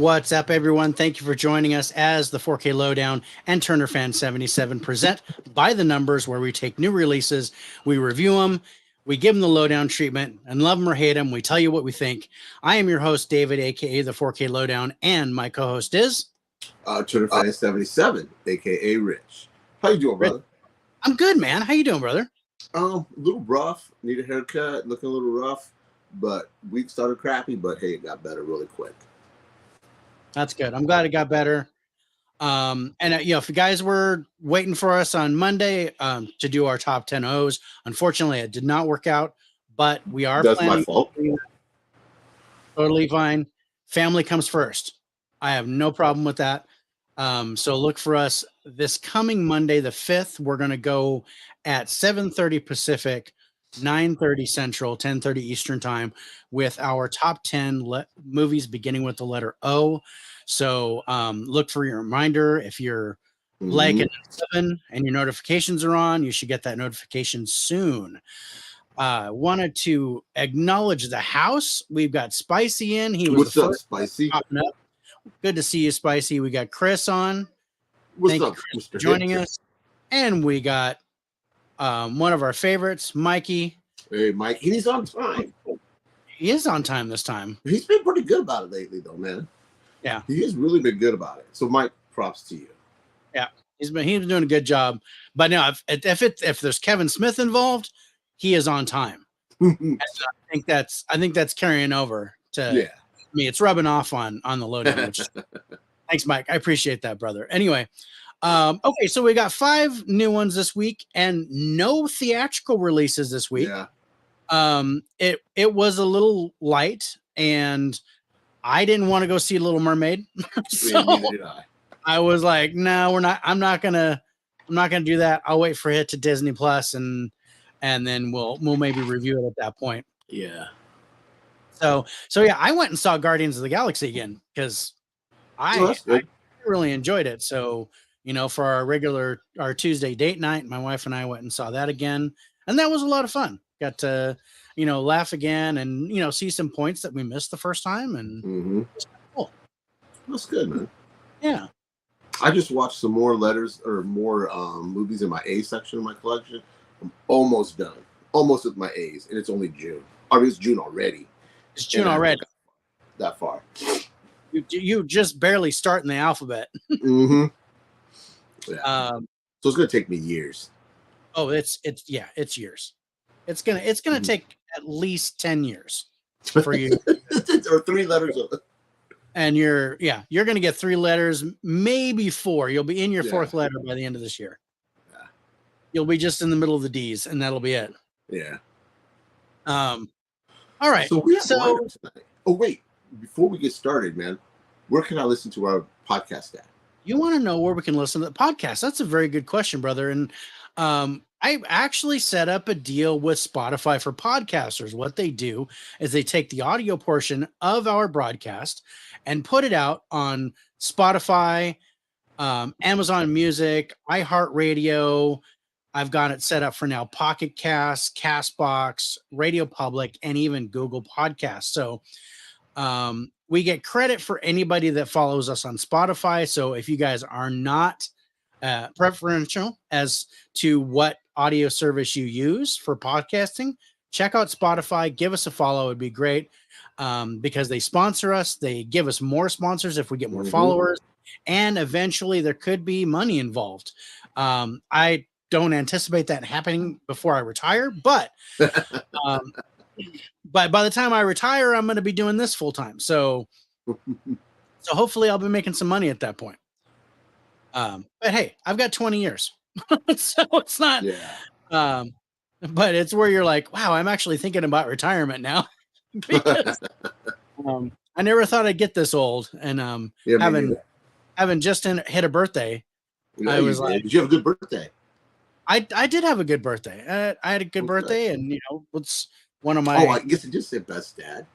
What's up, everyone? Thank you for joining us as the 4K Lowdown and Turner Fan 77 present By the Numbers, where we take new releases, we review them, we give them the lowdown treatment, and love them or hate them, we tell you what we think. I am your host, David, aka the 4K Lowdown, and my co-host is Turner Fan 77, aka Rich. How you doing, brother? I'm good, man. How you doing, brother? A little rough. Need a haircut. Looking a little rough, but week started crappy. But hey, it got better really quick. That's good. I'm glad it got better. If you guys were waiting for us on Monday to do our top 10 O's, unfortunately, it did not work out. But we are. That's my fault. Totally fine. Family comes first. I have no problem with that. So look for us this coming Monday, the 5th. We're going to go at 7:30 Pacific, 9:30 Central, 10:30 Eastern time with our top 10 movies beginning with the letter O. So look for your reminder. If you're liking 7 and your notifications are on, you should get that notification soon. Wanted to acknowledge the house. We've got Spicy in. He was What's up, Spicy? Up. Good to see you, Spicy. We got Chris on. What's up, Chris, for joining us. And we got one of our favorites, Mikey. Hey, Mike. He's on time. He is on time this time. He's been pretty good about it lately, though, man. Yeah. He has really been good about it. So, Mike, props to you. Yeah. He's been doing a good job. But now, if there's Kevin Smith involved, he is on time. And I think that's carrying over to me. It's rubbing off on the lowdown. Which thanks, Mike. I appreciate that, brother. Anyway, okay, so we got 5 new ones this week and no theatrical releases this week. Yeah. It was a little light, and I didn't want to go see Little Mermaid. So neither did I. I was like, no, I'm not gonna do that. I'll wait for it to Disney Plus and then we'll maybe review it at that point. Yeah. So yeah, I went and saw Guardians of the Galaxy again because I really enjoyed it. So, for our Tuesday date night, my wife and I went and saw that again, and that was a lot of fun. Got to, laugh again and, see some points that we missed the first time, and it was cool. That's good, man. Yeah. I just watched some more movies in my A section of my collection. I'm almost done. Almost with my A's, and it's only June. I mean, it's June already. It's June already. That far. You just barely starting the alphabet. Yeah. So it's gonna take me years. Oh, it's years. It's gonna take at least 10 years for you. Or 3 letters of it. And you're gonna get 3 letters, maybe 4. You'll be in your 4th letter by the end of this year. Yeah. You'll be just in the middle of the D's, and that'll be it. Yeah. All right. So oh wait, before we get started, man, where can I listen to our podcast at? You want to know where we can listen to the podcast? That's a very good question, brother. And I actually set up a deal with Spotify for podcasters. What they do is they take the audio portion of our broadcast and put it out on Spotify, Amazon Music, iHeartRadio. I've got it set up for now Pocket Cast, Castbox, Radio Public, and even Google Podcasts. So we get credit for anybody that follows us on Spotify. So if you guys are not preferential as to what audio service you use for podcasting, check out Spotify. Give us a follow. It'd be great because they sponsor us. They give us more sponsors if we get more followers. And eventually there could be money involved. I don't anticipate that happening before I retire, but by the time I retire, I'm going to be doing this full time. So hopefully I'll be making some money at that point. But hey, I've got 20 years, so it's not, but it's where you're like, wow, I'm actually thinking about retirement now because I never thought I'd get this old, and having just hit a birthday, I was like, did you have a good birthday? I did have a good birthday. I had a good birthday, and it's one of my. Oh, I guess it just said best dad.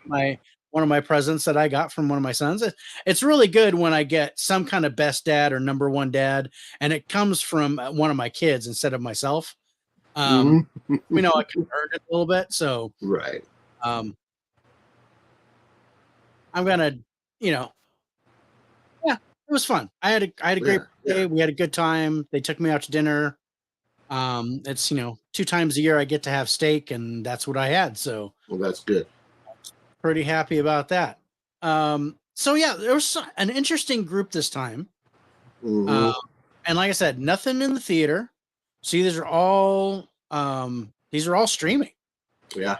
One of my presents that I got from one of my sons. It's really good when I get some kind of best dad or number one dad, and it comes from one of my kids instead of myself. I can earn it a little bit. So right. I'm gonna, It was fun. I had a great day. We had a good time. They took me out to dinner. It's 2 times a year I get to have steak, and that's what I had. So Well, that's good. pretty happy about that. So yeah, there was an interesting group this time. Mhm. And like I said, nothing in the theater. See, these are all streaming. Yeah.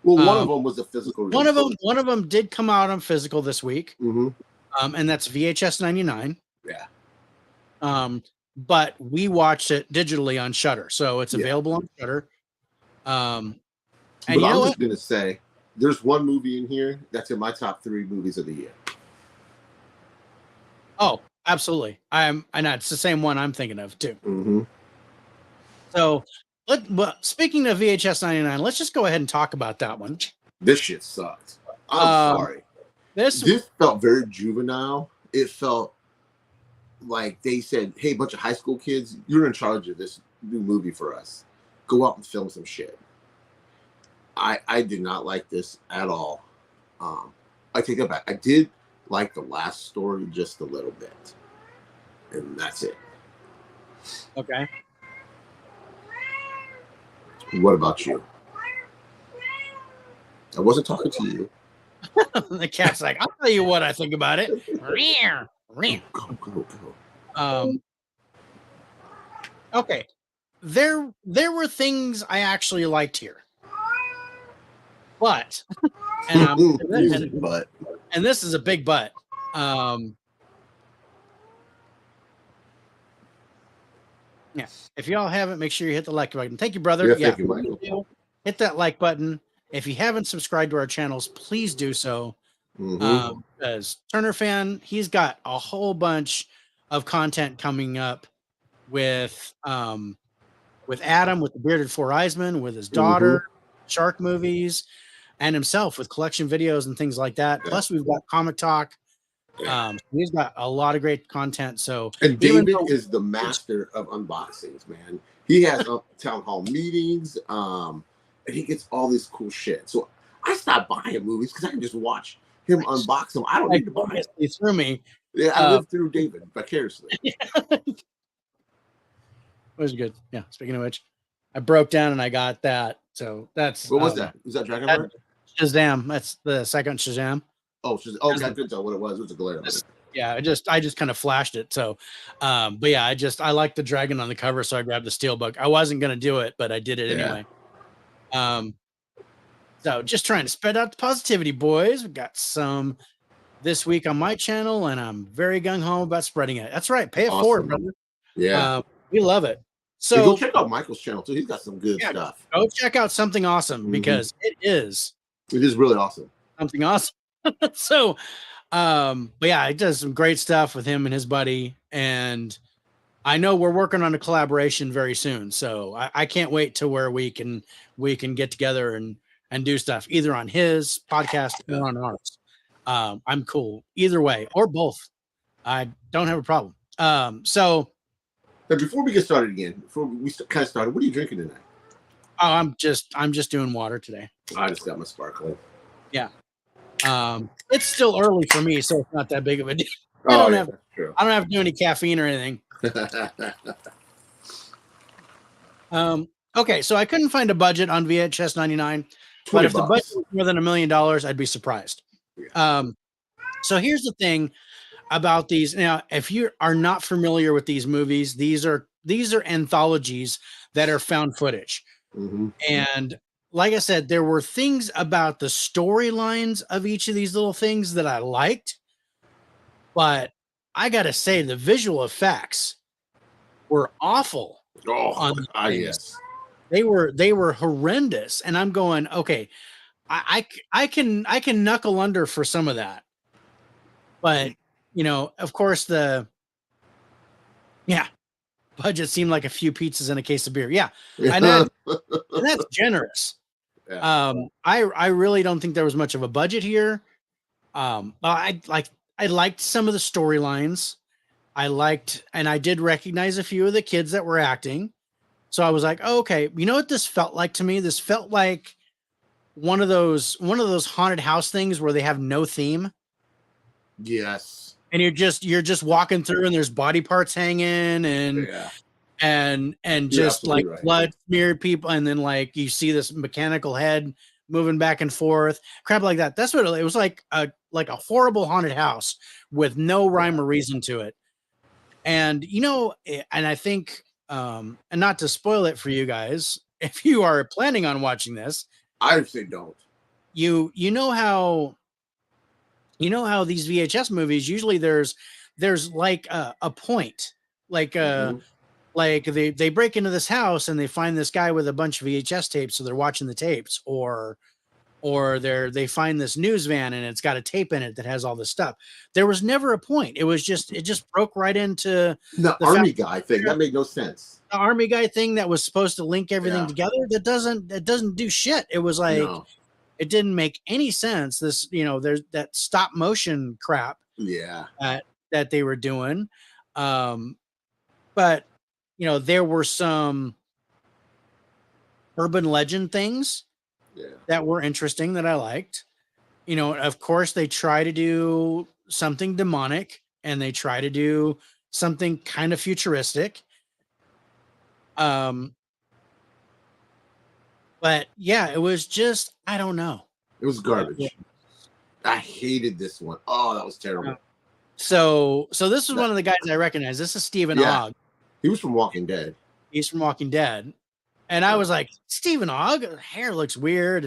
Well, one of them was a physical release. One of them did come out on physical this week. Mhm. And that's VHS 99. Yeah. But we watched it digitally on Shudder, so it's available on Shudder. And but you know I'm just gonna say, there's one movie in here that's in my top 3 movies of the year. Oh, absolutely. I know it's the same one I'm thinking of too. Mm-hmm. So, speaking of VHS 99, let's just go ahead and talk about that one. This shit sucked. I'm sorry. This felt very juvenile. It felt like they said, "Hey, bunch of high school kids, you're in charge of this new movie for us. Go out and film some shit." I did not like this at all. I take it back. I did like the last story just a little bit, and that's it. Okay. What about you? I wasn't talking to you. The cat's like, I'll tell you what I think about it. Go. Okay. There were things I actually liked here. But and this is a big but. Yeah. If y'all haven't, make sure you hit the like button. Thank you, brother. Yeah, thank you, Michael. Hit that like button. If you haven't subscribed to our channels, please do so. As Turner fan, he's got a whole bunch of content coming up with Adam, with the Bearded Four Eyesman, with his daughter, shark movies, and himself with collection videos and things like that. Yeah. Plus, we've got Comic Talk. He's got a lot of great content. So, and David is the master of unboxings, man. He has town hall meetings, and he gets all this cool shit. So I stopped buying movies because I can just watch him unbox them. I don't need to buy it. He threw me. Yeah, I lived through David vicariously. It was good. Yeah. Speaking of which, I broke down and I got that. So that's what was that? Was that Dragonheart? Shazam. That's the second Shazam. Oh, okay. I couldn't tell what it was. It was a glare. Yeah, I just kind of flashed it. So, but yeah, I like the dragon on the cover, so I grabbed the steelbook. I wasn't gonna do it, but I did it anyway. So just trying to spread out the positivity, boys. We got some this week on my channel, and I'm very gung ho about spreading it. That's right, pay it forward, brother. Yeah, we love it. So go check out Michael's channel too. He's got some good stuff. Go check out something awesome because it is really awesome. Something awesome. So, but yeah, it does some great stuff with him and his buddy, and I know we're working on a collaboration very soon. So I can't wait to where we can get together and do stuff either on his podcast or on ours. I'm cool either way or both. I don't have a problem. So now, before we get started again, before we kind of started, what are you drinking tonight? Oh, I'm just doing water today. I just got my sparkling. Yeah. It's still early for me, so it's not that big of a deal. I don't have to do any caffeine or anything. Okay, so I couldn't find a budget on VHS 99, but if the budget was more than $1 million, I'd be surprised. So here's the thing about these. Now, if you are not familiar with these movies, these are anthologies that are found footage. And like I said, there were things about the storylines of each of these little things that I liked, but I gotta say the visual effects were awful. Yes, they were horrendous, and I'm going, okay, I can knuckle under for some of that, but of course budget seemed like a few pizzas and a case of beer. Yeah, and that's generous. Yeah. I really don't think there was much of a budget here. I liked some of the storylines. And I did recognize a few of the kids that were acting. So I was like, oh, okay, you know what this felt like to me? This felt like one of those haunted house things where they have no theme. Yes. and you're just walking through, and there's body parts hanging, Yeah, and you're just like absolutely right. blood smeared people, and then like you see this mechanical head moving back and forth, crap like that. That's what it was like, a horrible haunted house with no rhyme or reason to it. And and I think, and not to spoil it for you guys, if you are planning on watching this, I say don't. you know how these VHS movies usually there's like a point, like Mhm. like they break into this house and they find this guy with a bunch of VHS tapes, so they're watching the tapes, or they find this news van and it's got a tape in it that has all this stuff. There was never a point. It just broke right into The the fact army guy thing that made no sense. the army guy thing that was supposed to link everything Yeah, together, that doesn't do shit. It was like, no, it didn't make any sense. This, there's that stop motion crap yeah, that they were doing. Um, but there were some urban legend things yeah. that were interesting that I liked. Of course, they try to do something demonic and they try to do something kind of futuristic. Um, but yeah, it was just, I don't know. It was Yeah. garbage. I hated this one. Oh, that was Yeah. terrible. So this is That, one of the guys I recognize. This is Stephen yeah, Ogg. he was from Walking Dead. He's from Walking Dead. And I Yeah, was like, Stephen Ogg, hair looks weird.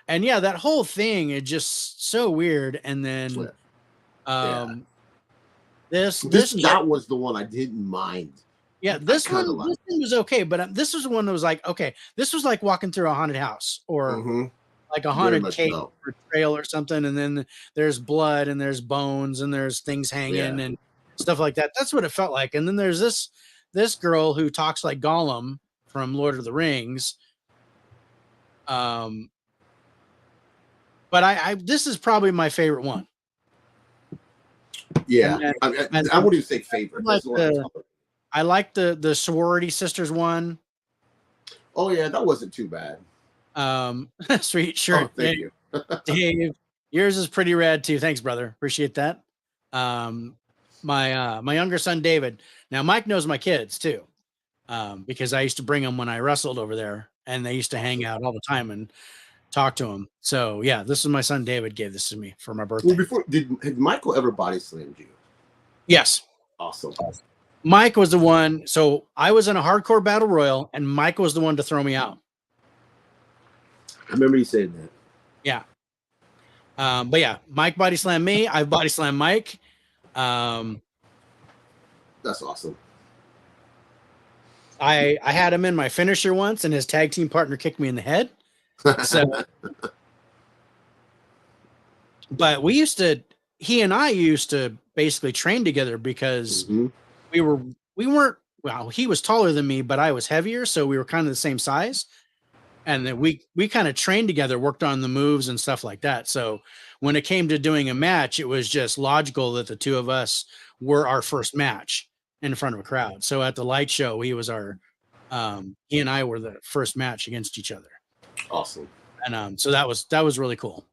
And yeah, that whole thing is just so weird. And then yeah. um this That was the one I didn't mind. yeah, I this kind of one liked. was okay, but this was one that was like, okay, this was like walking through a haunted house or Mm-hmm. like a Very haunted much cave so. or trail or something, and then there's blood and there's bones and there's things hanging Yeah. and stuff like that. That's what it felt like. And then there's this girl who talks like Gollum from Lord of the Rings. Um, but I this is probably my favorite one. Yeah. And then, and I then wouldn't even say favorite. like That's the one I'm talking about. I like the sorority sisters one. Oh yeah, that wasn't too bad. Sweet, sure. Oh, thank you. Dave, yours is pretty rad too. Thanks, brother. Appreciate that. My younger son David. Now Mike knows my kids too, because I used to bring them when I wrestled over there, and they used to hang out all the time and talk to him. So yeah, this is my son David gave this to me for my birthday. Well, before had Michael ever body slammed you? Yes, Awesome. Mike was the one. So I was in a hardcore battle royal, and Mike was the one to throw me out. I remember you saying that. Yeah. But yeah, Mike body slammed me. I've body slammed Mike. Um, That's awesome. I had him in my finisher once, and his tag team partner kicked me in the head. So, but he and I used to basically train together because Mhm. we weren't, well, he was taller than me, but I was heavier. So we were kind of the same size. And then we kind of trained together, worked on the moves and stuff like that. So when it came to doing a match, it was just logical that the two of us were our first match in front of a crowd. So at the light show, he and I were the first match against each other. Awesome. And so that was really cool.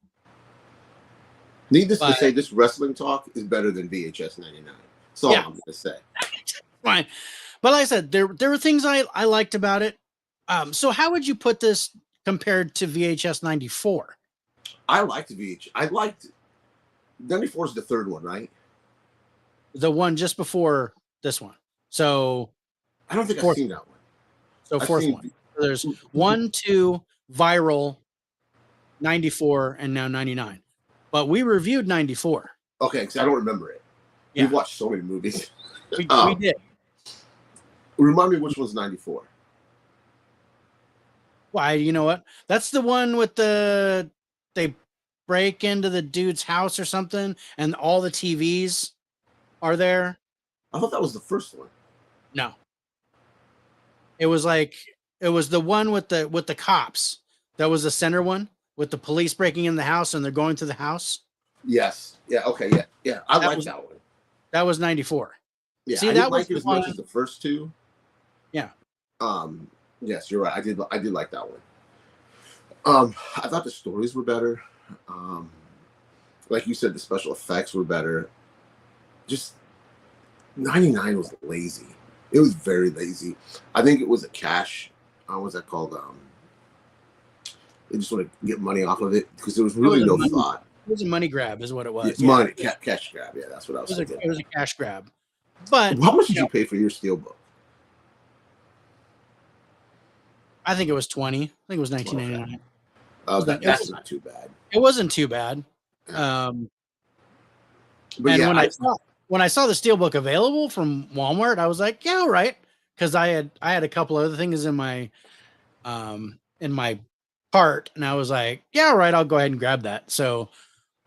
Needless to say, this wrestling talk is better than VHS 99. That's all I'm going to say. Fine. But like I said, there were things I liked about it. So how would you put this compared to VHS 94? I liked VH. I liked 94 is the third one, right? The one just before this one. So I don't think I've seen that one. So fourth one. So there's 1, 2, Viral, 94, and now 99. But we reviewed 94. Okay, because I don't remember it. Yeah. We've watched so many movies. We did. Remind me which one's 94. Why? You know what? That's the one with they break into the dude's house or something, and all the TVs are there. I thought that was the first one. No. It was the one with the cops. That was the center one with the police breaking in the house and they're going through the house. Yes. Yeah. Okay. Yeah. Yeah. I like that one. That was 94. Yeah. See, I that didn't was like it as much as the first two. Yeah. Yes, you're right. I did like that one. I thought the stories were better. Like you said, the special effects were better. just 99 was lazy. It was very lazy. I think it was a cash. What's that called? They just want to get money off of it because there was really no thought. It was a money grab, is what it was. Yeah, money, cash grab. Yeah, that's what I was thinking. It was a cash grab. But how much did you pay for your Steelbook? I think it was 20. I think it was 19.99. That's not too bad. It wasn't too bad. But when I saw the Steelbook available from Walmart, I was like, yeah, all right, because I had a couple other things in my cart, and I was like, yeah, all right, I'll go ahead and grab that. So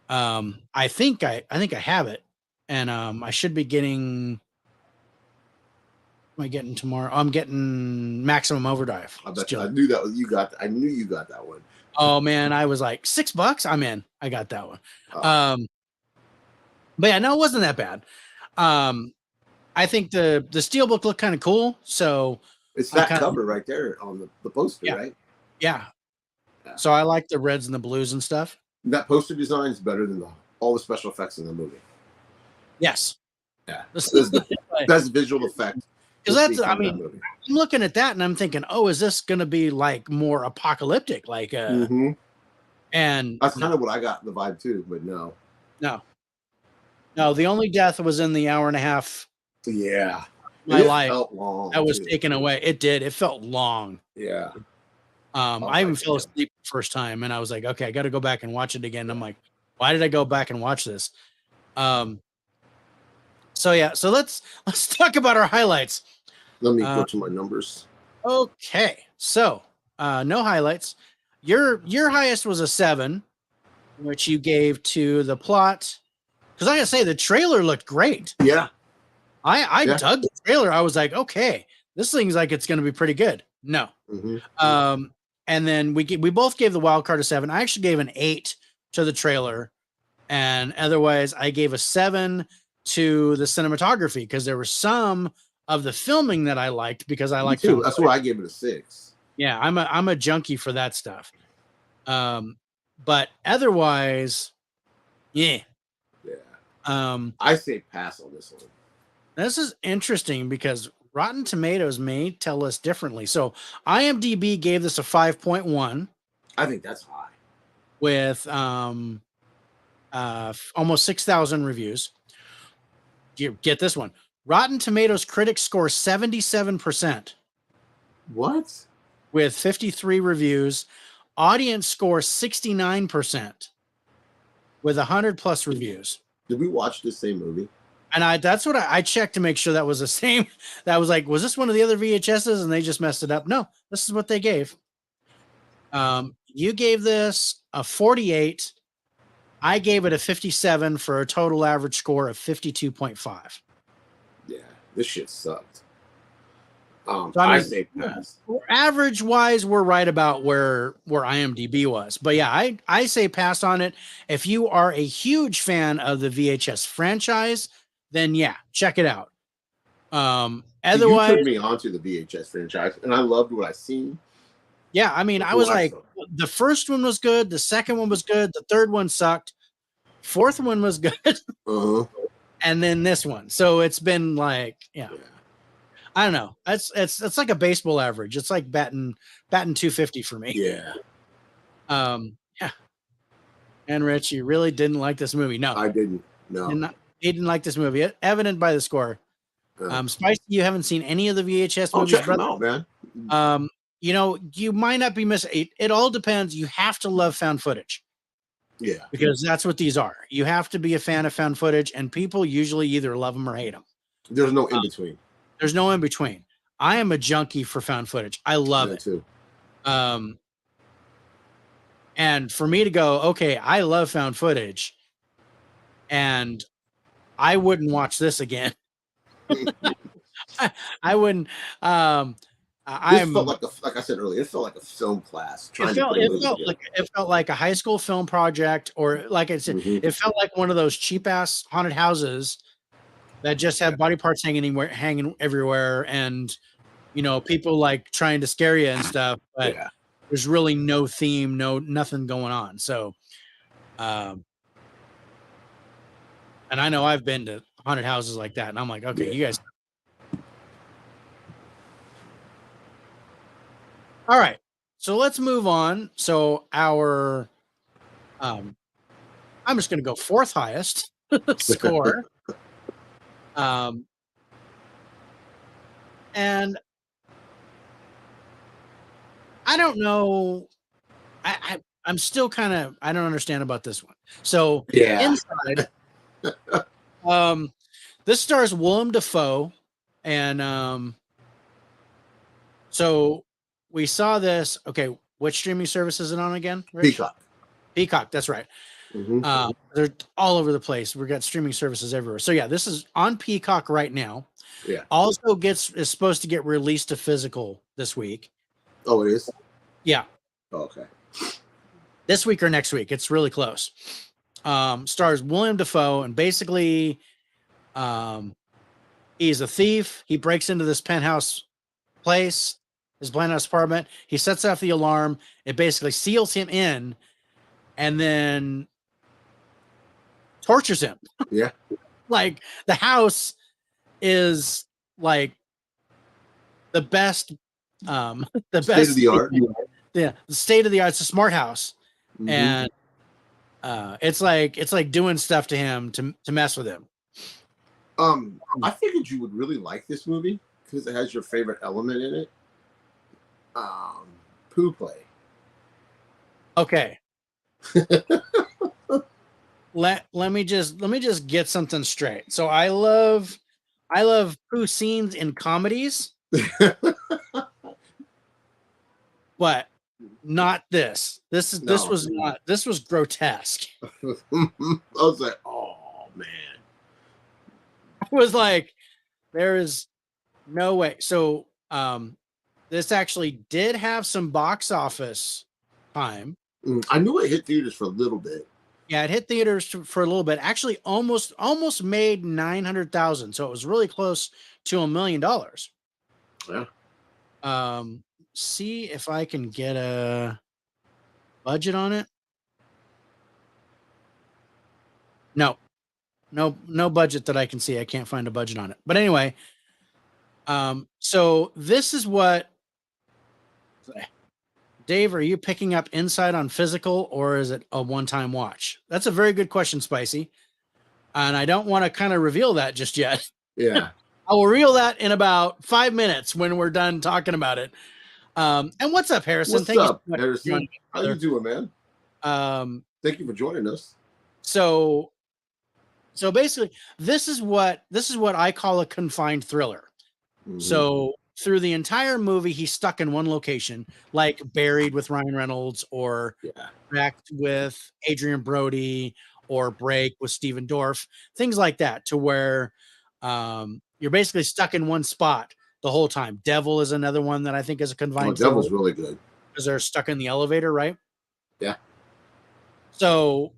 I think I have it, and I should be getting. Am I getting tomorrow? I'm getting Maximum Overdrive. I knew that you got. I knew you got that one. Oh man, I was like $6. I'm in. I got that one. But yeah, no, it wasn't that bad. I think the Steelbook looked kind of cool. So it's that cover right there on the poster, right? Yeah. So I like the reds and the blues and stuff. That poster design is better than all the special effects in the movie. Yes. Yeah. That's the best visual effect. Because I'm looking at that and I'm thinking, oh, is this going to be like more apocalyptic? Like, and that's kind of what I got in the vibe too, but no. The only death was in the hour and a half. Yeah. My life felt long. That was taken away. It did. It felt long. Yeah. I even fell asleep the first time and I was like, okay, I got to go back and watch it again. I'm like, why did I go back and watch this? So let's talk about our highlights. Let me go to my numbers. Okay. So, no highlights. Your highest was a 7, which you gave to the plot. Because I gotta say, the trailer looked great. Yeah. I dug the trailer. I was like, okay, this thing's like it's gonna be pretty good. No. And then we both gave the wild card a 7. I actually gave an 8 to the trailer, and otherwise I gave a 7 to the cinematography because there were some of the filming that I liked because I liked too. That's why I gave it a 6. Yeah, I'm a junkie for that stuff. But otherwise, yeah. I say pass on this one. This is interesting because Rotten Tomatoes may tell us differently. So IMDb gave this a 5.1. I think that's high. With almost 6,000 reviews. You get this one. Rotten Tomatoes critics score 77%. What? With 53 reviews. Audience score 69% with 100 plus reviews. Did we watch the same movie? And that's what I checked to make sure that was the same. That was like, was this one of the other VHSs? And they just messed it up. No, this is what they gave. You gave this a 48. I gave it a 57 for a total average score of 52.5. Yeah, this shit sucked. So I say pass. Average wise, we're right about where IMDb was. But yeah, I say pass on it. If you are a huge fan of the VHS franchise, then yeah, check it out. Otherwise, you took me onto the VHS franchise, and I loved what I seen. Yeah, I mean, I was like, the first one was good, the second one was good, the third one sucked, fourth one was good, and then this one. So it's been like, yeah. I don't know. It's like a baseball average. It's like batting 250 for me. Yeah. Yeah. And Rich, you really didn't like this movie. No, I didn't. No, he didn't like this movie. Evident by the score. Spicy, you haven't seen any of the VHS movies. Check them out, man. You know, you might not be missing. It all depends. You have to love found footage. Yeah. Because that's what these are. You have to be a fan of found footage, and people usually either love them or hate them. There's no in between. There's no in between. I am a junkie for found footage. I love it. Too. And for me to go, okay, I love found footage, and I wouldn't watch this again. I wouldn't. It felt like I said earlier, it felt like a film class. It felt like a high school film project, or like I said, it felt like one of those cheap ass haunted houses that just have body parts hanging everywhere, and you know, people like trying to scare you and stuff, but there's really no theme, nothing going on. So, and I know I've been to haunted houses like that. And I'm like, okay, you guys. All right. So let's move on. So our, I'm just going to go fourth highest score. And I don't know. I'm still kind of, I don't understand about this one. So inside, this stars Willem Dafoe, and so we saw this. Okay, which streaming service is it on again? Rich? Peacock. That's right. Mm-hmm. They're all over the place. We've got streaming services everywhere. So yeah, this is on Peacock right now. Yeah. Also is supposed to get released to physical this week. Oh, it is? Yeah. Oh, okay. This week or next week. It's really close. Stars Willem Dafoe, and basically he's a thief. He breaks into this penthouse place, his penthouse apartment. He sets off the alarm. It basically seals him in and then tortures him. Yeah. Like the house is like the best state of the art. Yeah, the state of the art. It's a smart house. Mm-hmm. And it's like doing stuff to him to mess with him. I figured you would really like this movie because it has your favorite element in it. Poo play. Okay. let me just get something straight. So I love poo scenes in comedies. But not this. This was grotesque. I was like, oh man. I was like, there is no way. So this actually did have some box office time. I knew it hit theaters for a little bit. Yeah, it hit theaters for a little bit. Actually, almost made 900,000. So it was really close to $1 million. Yeah. See if I can get a budget on it. No budget that I can see. I can't find a budget on it. But anyway, so this is what, Dave, are you picking up Inside on physical or is it a one-time watch? That's a very good question, Spicy. And I don't want to kind of reveal that just yet. Yeah. I will reveal that in about 5 minutes when we're done talking about it. And what's up, Harrison? Thank you, Harrison. How you doing, man? Thank you for joining us. So basically, this is what I call a confined thriller. Mm-hmm. So through the entire movie, he's stuck in one location, like Buried with Ryan Reynolds, or Wrecked with Adrian Brody, or Break with Steven Dorff, things like that, to where you're basically stuck in one spot the whole time. Devil is another one that I think is a confined thriller. Devil's really good. Because they're stuck in the elevator, right? Yeah. So,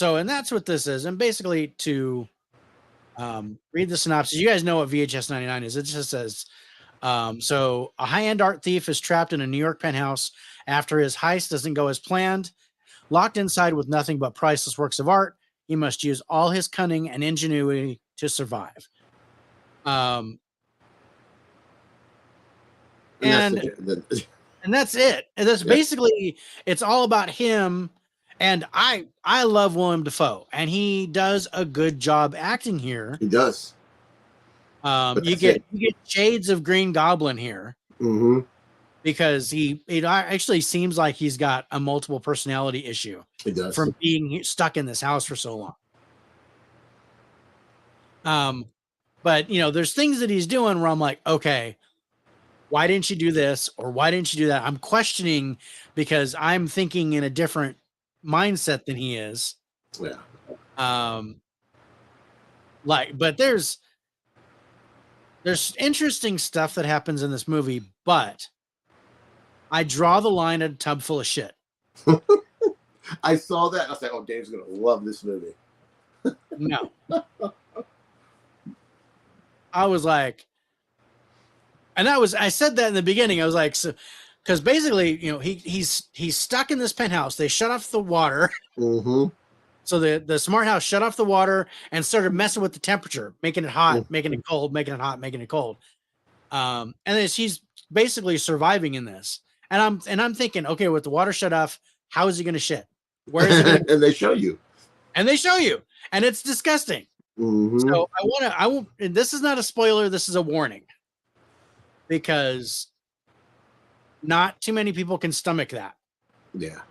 and that's what this is. And basically, to read the synopsis, you guys know what VHS 99 is. It just says, so a high-end art thief is trapped in a New York penthouse after his heist doesn't go as planned. Locked inside with nothing but priceless works of art, he must use all his cunning and ingenuity to survive. And that's it. And that's basically, it's all about him. And I love Willem Dafoe, and he does a good job acting here. He does. You get shades of Green Goblin here. Mm-hmm. Because it actually seems like he's got a multiple personality issue. He does. From being stuck in this house for so long. But there's things that he's doing where I'm like, okay, why didn't you do this? Or why didn't you do that? I'm questioning because I'm thinking in a different mindset than he is. Yeah. But there's interesting stuff that happens in this movie, but I draw the line at a tub full of shit. I saw that. I was like, oh, Dave's going to love this movie. No. I was like, and I said that in the beginning. I was like, so, because basically, he's stuck in this penthouse. They shut off the water. Mm-hmm. So the smart house shut off the water and started messing with the temperature, making it hot, making it cold, making it hot, making it cold. And then she's basically surviving in this. And I'm thinking, okay, with the water shut off, how is he going to shit? Where is he going to? And they show you. And they show you, and it's disgusting. Mm-hmm. So I won't. And this is not a spoiler. This is a warning, because not too many people can stomach that. Yeah.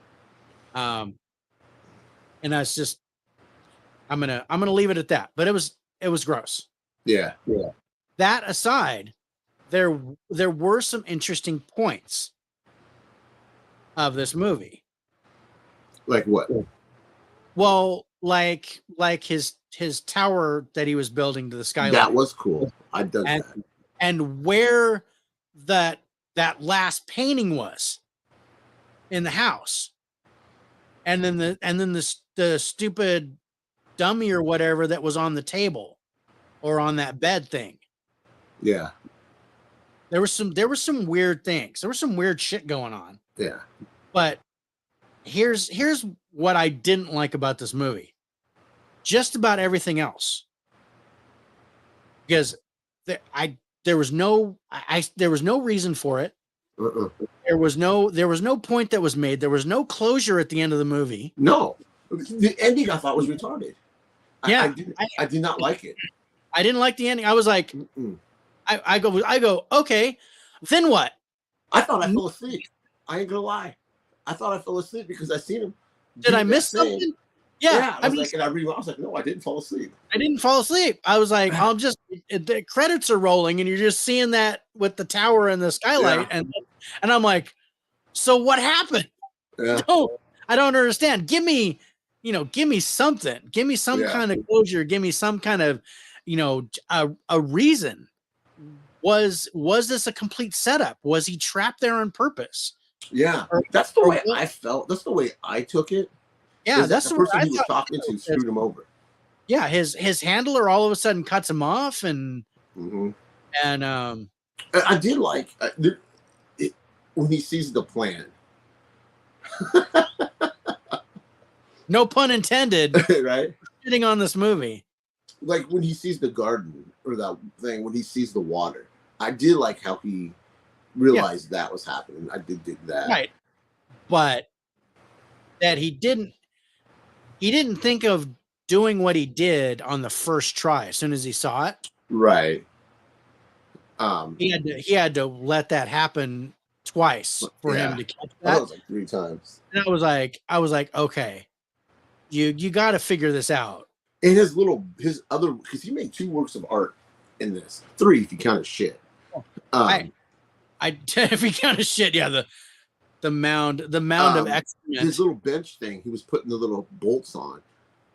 And that's just, I'm gonna leave it at that. But it was gross. Yeah. Yeah. That aside, there were some interesting points of this movie. Like what? Well, like his tower that he was building to the skyline. That was cool. I dug that. And where that last painting was in the house. And then the stupid dummy or whatever that was on the table or on that bed thing. Yeah. There were some weird things. There was some weird shit going on. Yeah. But here's what I didn't like about this movie. Just about everything else. Because there was no reason for it. Uh-uh. There was no point that was made. There was no closure at the end of the movie. No. The ending I thought was retarded. Yeah. I did not like it. I didn't like the ending. I was like, I go, okay, then what? I thought I fell asleep. I ain't gonna lie. I thought I fell asleep because I seen him. Did I miss something? Yeah. I was like, no, I didn't fall asleep. I didn't fall asleep. I was like, the credits are rolling and you're just seeing that with the tower and the skylight. Yeah. And I'm like, so what happened? Yeah. I don't understand. Give me something. Give me some kind of closure. Give me some kind of, a reason. Was this a complete setup? Was he trapped there on purpose? Yeah. That's the way I felt. That's the way I took it. Yeah, that's the person he was talking to screwed him over. Yeah, his handler all of a sudden cuts him off, and I did like when he sees the plan. No pun intended. Right? Sitting on this movie. Like when he sees the garden or that thing, when he sees the water, I did like how he realized that was happening. I did dig that. Right. But that he didn't think of doing what he did on the first try as soon as he saw it. Right. He had to let that happen twice for him to catch that. That was like 3 times. And I was like, okay, you got to figure this out. And his other, because he made 2 works of art in this, 3 if you count his shit. If you count his shit, yeah, the mound of excrement. His little bench thing, he was putting the little bolts on.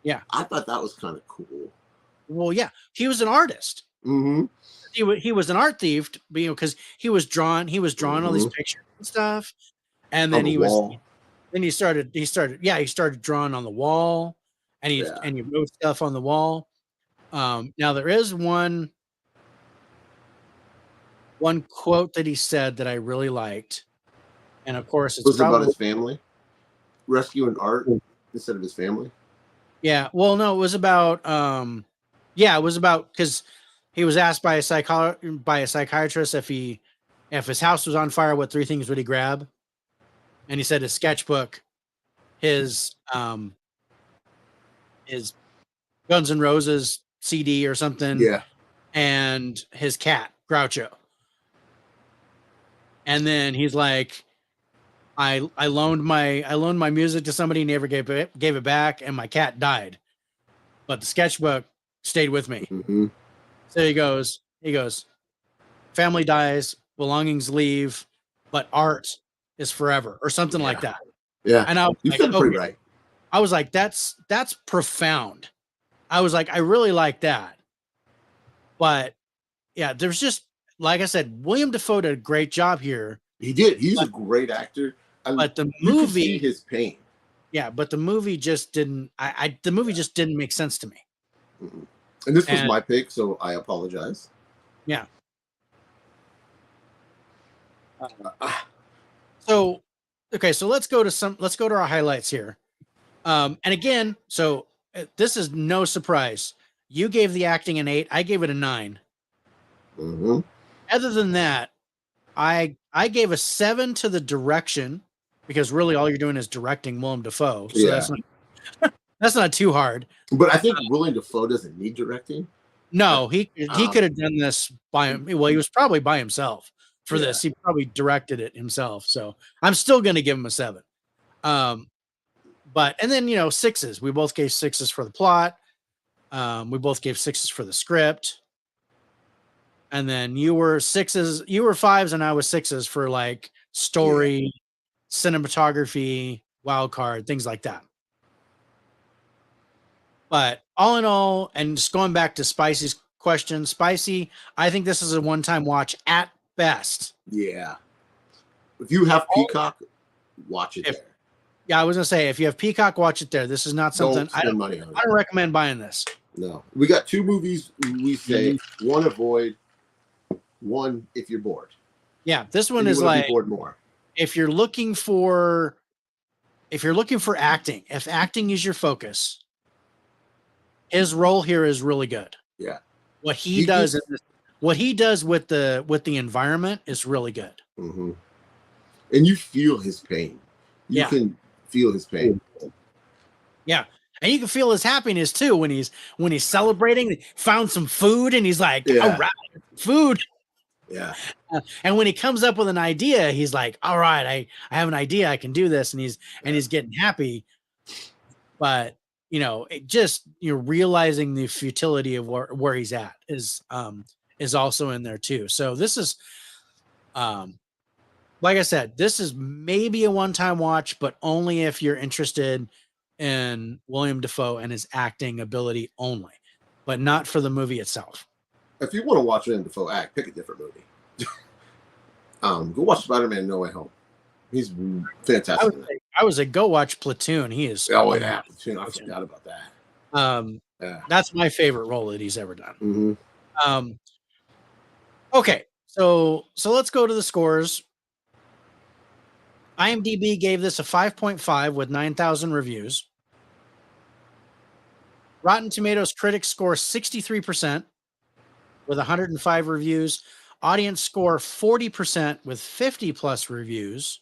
Yeah, I thought that was kind of cool. Well, yeah, he was an artist. Mm-hmm. He was an art thief, because he was drawing all these pictures and stuff, and then he started drawing on the wall, and he wrote stuff on the wall. Now there is one quote that he said that I really liked, and of course it's about his family, rescuing art instead of his family. Yeah, well, no, it was about because he was asked by a psychiatrist if his house was on fire, what 3 things would he grab? And he said his sketchbook, his Guns N' Roses CD or something, and his cat Groucho. And then he's like, I loaned my music to somebody, never gave it back, and my cat died, but the sketchbook stayed with me. Mm-hmm. So he goes, family dies, belongings leave, but art is forever, or something like that. Yeah, and you said it pretty right. I was like, that's profound. I was like, I really like that. But yeah, there's just, like I said, William Dafoe did a great job here. He did. He's a great actor. But the you movie, could see his pain. Yeah, but the movie just didn't. The movie just didn't make sense to me. Mm-hmm. And this was my pick, so I apologize. Yeah. So, okay, so let's go to our highlights here. And again, so this is no surprise. You gave the acting an 8. I gave it a 9. Mm-hmm. Other than that, I gave a 7 to the direction, because really all you're doing is directing Willem Dafoe. So that's not too hard. But I think Willem Dafoe doesn't need directing. No, he could have done this by him. Well, he was probably by himself for this. He probably directed it himself. So I'm still going to give him a 7. But and then 6s. We both gave 6s for the plot. We both gave 6s for the script. And then you were 6s, you were 5s, and I was 6s for like story, cinematography, wild card, things like that. But all in all, and just going back to Spicy's question, Spicy, I think this is a one-time watch at best. Yeah. If you have Peacock, watch it there. Yeah, I was gonna say, if you have Peacock, watch it there. This is not something I don't recommend buying this. No. We got 2 movies we say, one avoid, one if you're bored. Yeah, this one is like bored more. If you're looking for acting, if acting is your focus, his role here is really good. Yeah. What he does with the environment is really good. Mm-hmm. And you feel his pain. You can feel his pain. Yeah. And you can feel his happiness too when he's celebrating. He found some food and he's like, all right, food. Yeah. And when he comes up with an idea, he's like, all right, I have an idea. I can do this. And he's getting happy. But realizing the futility of where he's at is also in there too. So this is, like I said, this is maybe a one-time watch, but only if you're interested in Willem Dafoe and his acting ability only, but not for the movie itself. If you want to watch Willem Dafoe act, pick a different movie. Go watch Spider-Man No Way Home. He's fantastic. I was a go watch Platoon. He is. Oh yeah, Platoon. I forgot about that. That's my favorite role that he's ever done. Mm-hmm. Okay, so let's go to the scores. IMDb gave this a 5.5 with 9,000 reviews. Rotten Tomatoes critics score 63% with 105 reviews. Audience score 40% with 50 plus reviews.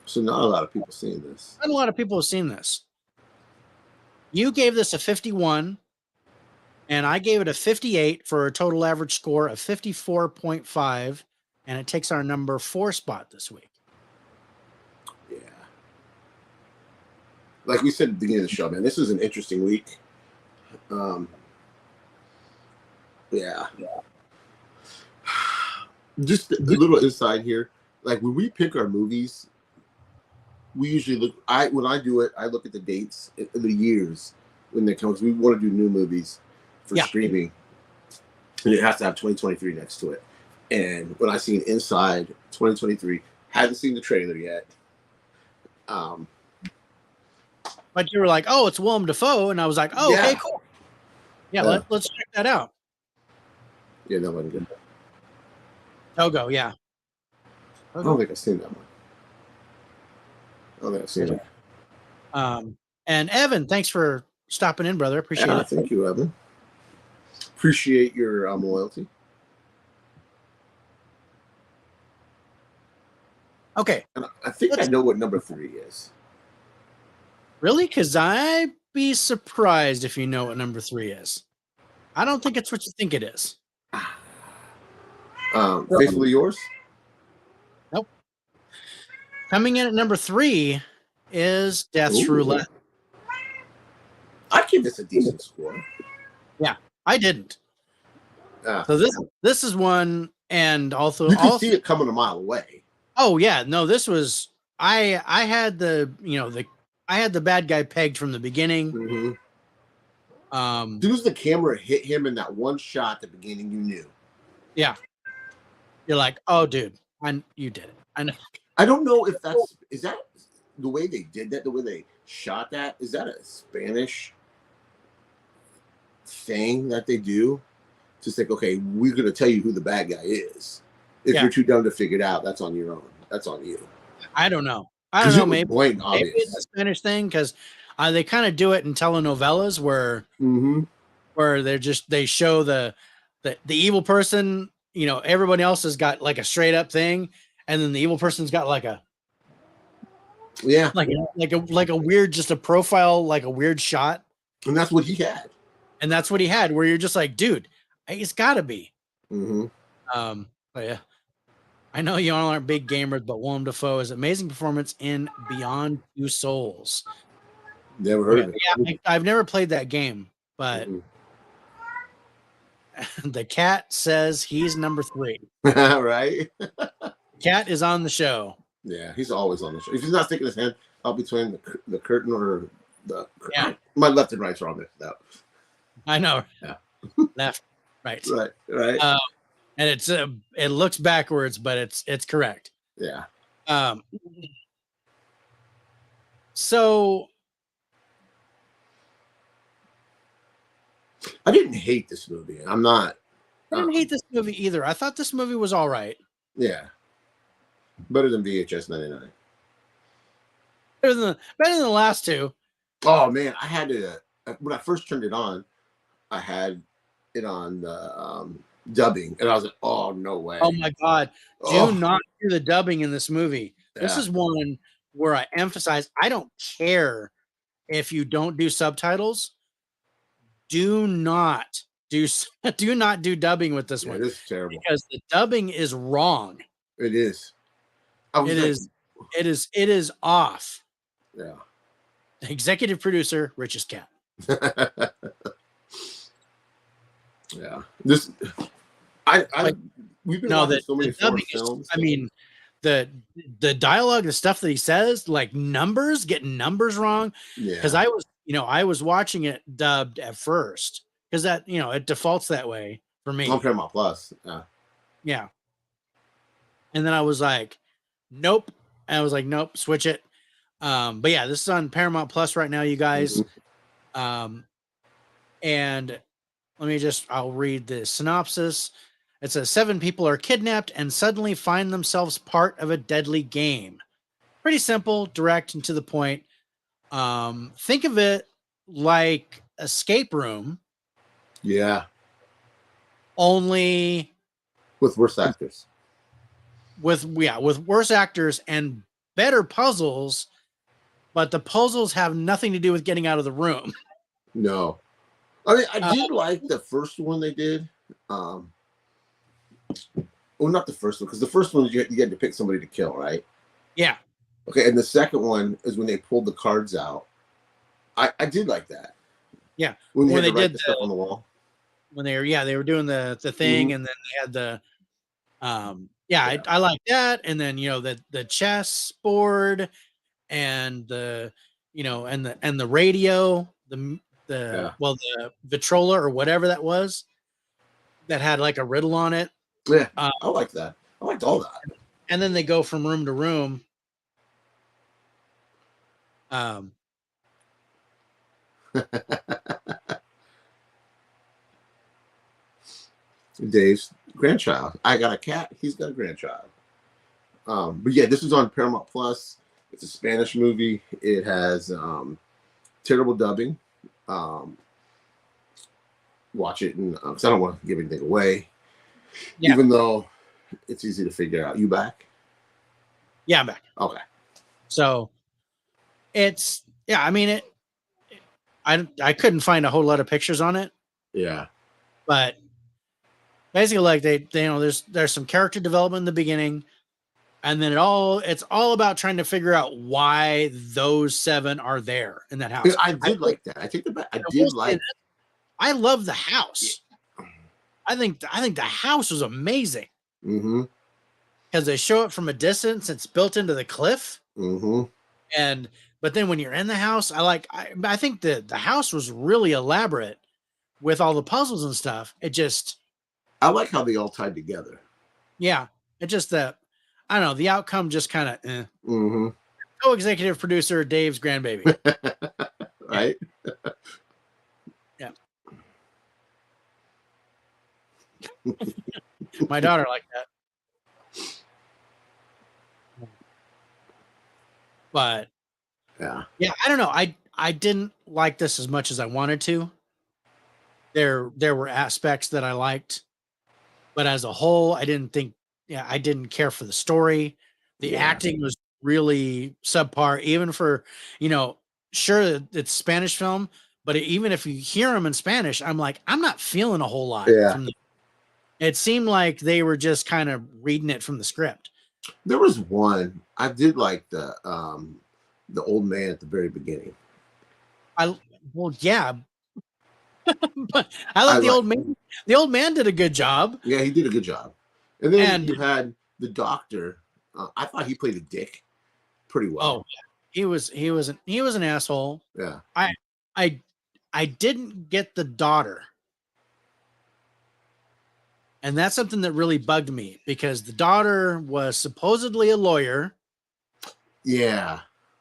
So not a lot of people seeing this. Not a lot of people have seen this. You gave this a 51, and I gave it a 58 for a total average score of 54.5, and it takes our number 4 spot this week. Yeah. Like we said at the beginning of the show, man, this is an interesting week. Yeah. Just a little inside here. Like when we pick our movies, we usually look. When I do it, I look at the dates, the years when they come. We want to do new movies for streaming, and it has to have 2023 next to it. And when I seen Inside 2023, hadn't seen the trailer yet. But you were like, "Oh, it's Willem Dafoe," and I was like, "Oh, okay, cool. Yeah, let's check that out." Yeah, that wasn't good. Togo, yeah. I don't think I've seen that one. I don't think I've seen it. And Evan, thanks for stopping in, brother. Appreciate it. Thank you, Evan. Appreciate your loyalty. Okay. And I think I know what number 3 is. Really? Because I'd be surprised if you know what number 3 is. I don't think it's what you think it is. Faithfully Yours? Nope. Coming in at number 3 is Death's Roulette. I'd give this a decent score. Yeah, I didn't. So this is one, and also you can see it coming a mile away. Oh yeah, no, this was I had the I had the bad guy pegged from the beginning. Mm-hmm. As soon as the camera hit him in that one shot at the beginning, you knew. Yeah. You're like, oh, dude, you did it. I know. I don't know if is that the way they did that, the way they shot that? Is that a Spanish thing that they do? Just like, okay, we're going to tell you who the bad guy is. If you're too dumb to figure it out, that's on your own. That's on you. I don't know. I don't know. Maybe blatant obvious. Maybe it's a Spanish thing because They kind of do it in telenovelas where Mm-hmm. they show the evil person. You know, everybody else has got like a straight up thing, and then the evil person's got like a Yeah. like a weird, just a profile, like a weird shot. And that's what he had. And that's what he had, where you're just like, dude, it's gotta be. Mm-hmm. But yeah. I know you all aren't big gamers, but Willem Dafoe's amazing performance in Beyond Two Souls. Never heard of it. Yeah, I've never played that game, but the cat says he's number 3. Right? Cat is on the show. Yeah, he's always on the show. If he's not sticking his hand up between the curtain or yeah, my left and right's wrong there. I know. Yeah, left, right, right. And it's it looks backwards, but it's correct. Yeah. So I didn't hate this movie. I'm not. I didn't hate this movie either. I thought this movie was all right. Yeah. Better than VHS 99. Better than the last two. Oh man, I had to when I first turned it on, I had it on the dubbing, and I was like, "Oh no way!" Oh my god! Do not hear the dubbing in this movie. Yeah. This is one where I emphasize: I don't care if you don't do subtitles. Do not do dubbing with this one. It is terrible because the dubbing is wrong. It is. It is off. Yeah. Executive producer, Richest Cat. Yeah. We've been watching so many foreign films. I mean, the dialogue, the stuff that he says, like getting numbers wrong. Yeah. Because I was watching it dubbed at first because that it defaults that way for me. On Paramount Plus. Yeah. Yeah. And then I was like, nope. And I was like, nope, switch it. But yeah, this is on Paramount Plus right now, you guys. Mm-hmm. And I'll read the synopsis. It says 7 people are kidnapped and suddenly find themselves part of a deadly game. Pretty simple, direct, and to the point. Think of it like Escape Room. Yeah. Only with worse actors. With worse actors and better puzzles, but the puzzles have nothing to do with getting out of the room. No. I mean, I did like the first one they did. Well, not the first one, because the first one you had to pick somebody to kill, right? Yeah. Okay, and the second one is when they pulled the cards out. I did like that. Yeah. When they did the stuff on the wall. When they were doing the thing, and then they had the I like that, and then the chess board and the and the radio, the Vitrola or whatever that was that had like a riddle on it. Yeah, I like that. I liked all that. And then they go from room to room. Dave's grandchild. I got a cat. He's got a grandchild. But yeah, this is on Paramount Plus. It's a Spanish movie. It has terrible dubbing. Watch it, because I don't want to give anything away. Yeah. Even though it's easy to figure out. You back? Yeah, I'm back. Okay. So it's I mean I couldn't find a whole lot of pictures on it. Yeah. But basically, like they there's some character development in the beginning, and then it's all about trying to figure out why those 7 are there in that house. I like that. I love the house. I think the house was amazing. Mm-hmm. Because they show it from a distance. It's built into the cliff. Mm-hmm. But then when you're in the house, I think the house was really elaborate with all the puzzles and stuff. I like how they all tied together. Yeah. It just I don't know, the outcome just kind of Mm-hmm. Co-executive producer Dave's grandbaby. Right? Yeah. My daughter liked that. But yeah, I don't know. I didn't like this as much as I wanted to. There were aspects that I liked, but as a whole, I didn't think. Yeah, I didn't care for the story. The acting was really subpar, even for Sure, it's Spanish film, but even if you hear them in Spanish, I'm like, I'm not feeling a whole lot Yeah. from the. It seemed like they were just kind of reading it from the script. There was one I did like the old man at the very beginning. Yeah, but I like the old man. The old man did a good job. Yeah, he did a good job. And then you had the doctor. I thought he played a dick pretty well. Oh, he was an asshole. Yeah. I didn't get the daughter. And that's something that really bugged me because the daughter was supposedly a lawyer. Yeah.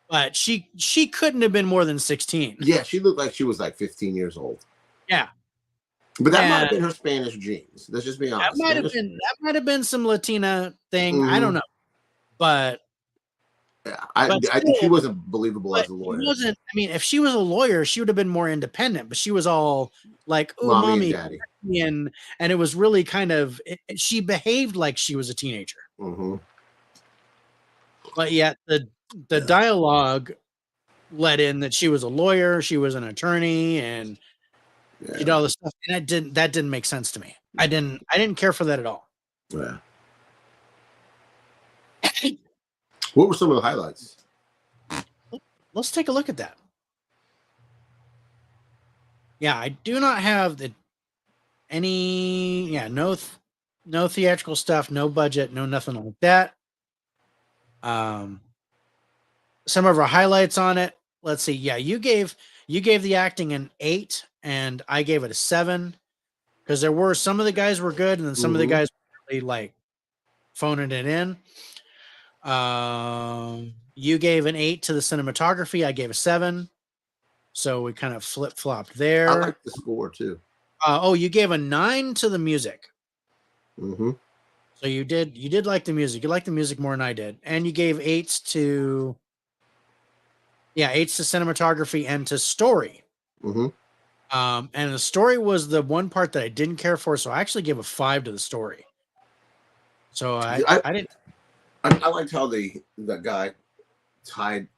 But she couldn't have been more than 16. Yeah, she looked like she was like 15 years old. Yeah. But that might have been her Spanish genes. Let's just be honest. That might have been some Latina thing. I don't know. But I think she wasn't believable as a lawyer. Wasn't. I mean, if she was a lawyer, she would have been more independent. But she was all like, "Oh, mommy, and daddy," and it was really kind of. She behaved like she was a teenager. Mm-hmm. But yet the dialogue let in that she was a lawyer, she was an attorney, and she did all this stuff, and that didn't make sense to me. I didn't care for that at all. Yeah. What were some of the highlights? Let's take a look at that. Yeah, I do not have no theatrical stuff, no budget, no nothing like that. Some of our highlights on it. Let's see. Yeah, you gave the acting an 8, and I gave it a 7 because there were some of the guys were good, and then some of the guys were really like phoning it in. You gave an 8 to the cinematography. I gave a 7. So we kind of flip-flopped there. I like the score too. You gave a 9 to the music. Mm-hmm. So you did like the music. You liked the music more than I did. And you gave 8s to cinematography and to story. Mm-hmm. And the story was the one part that I didn't care for, so I actually gave a 5 to the story. So I didn't. I liked how that guy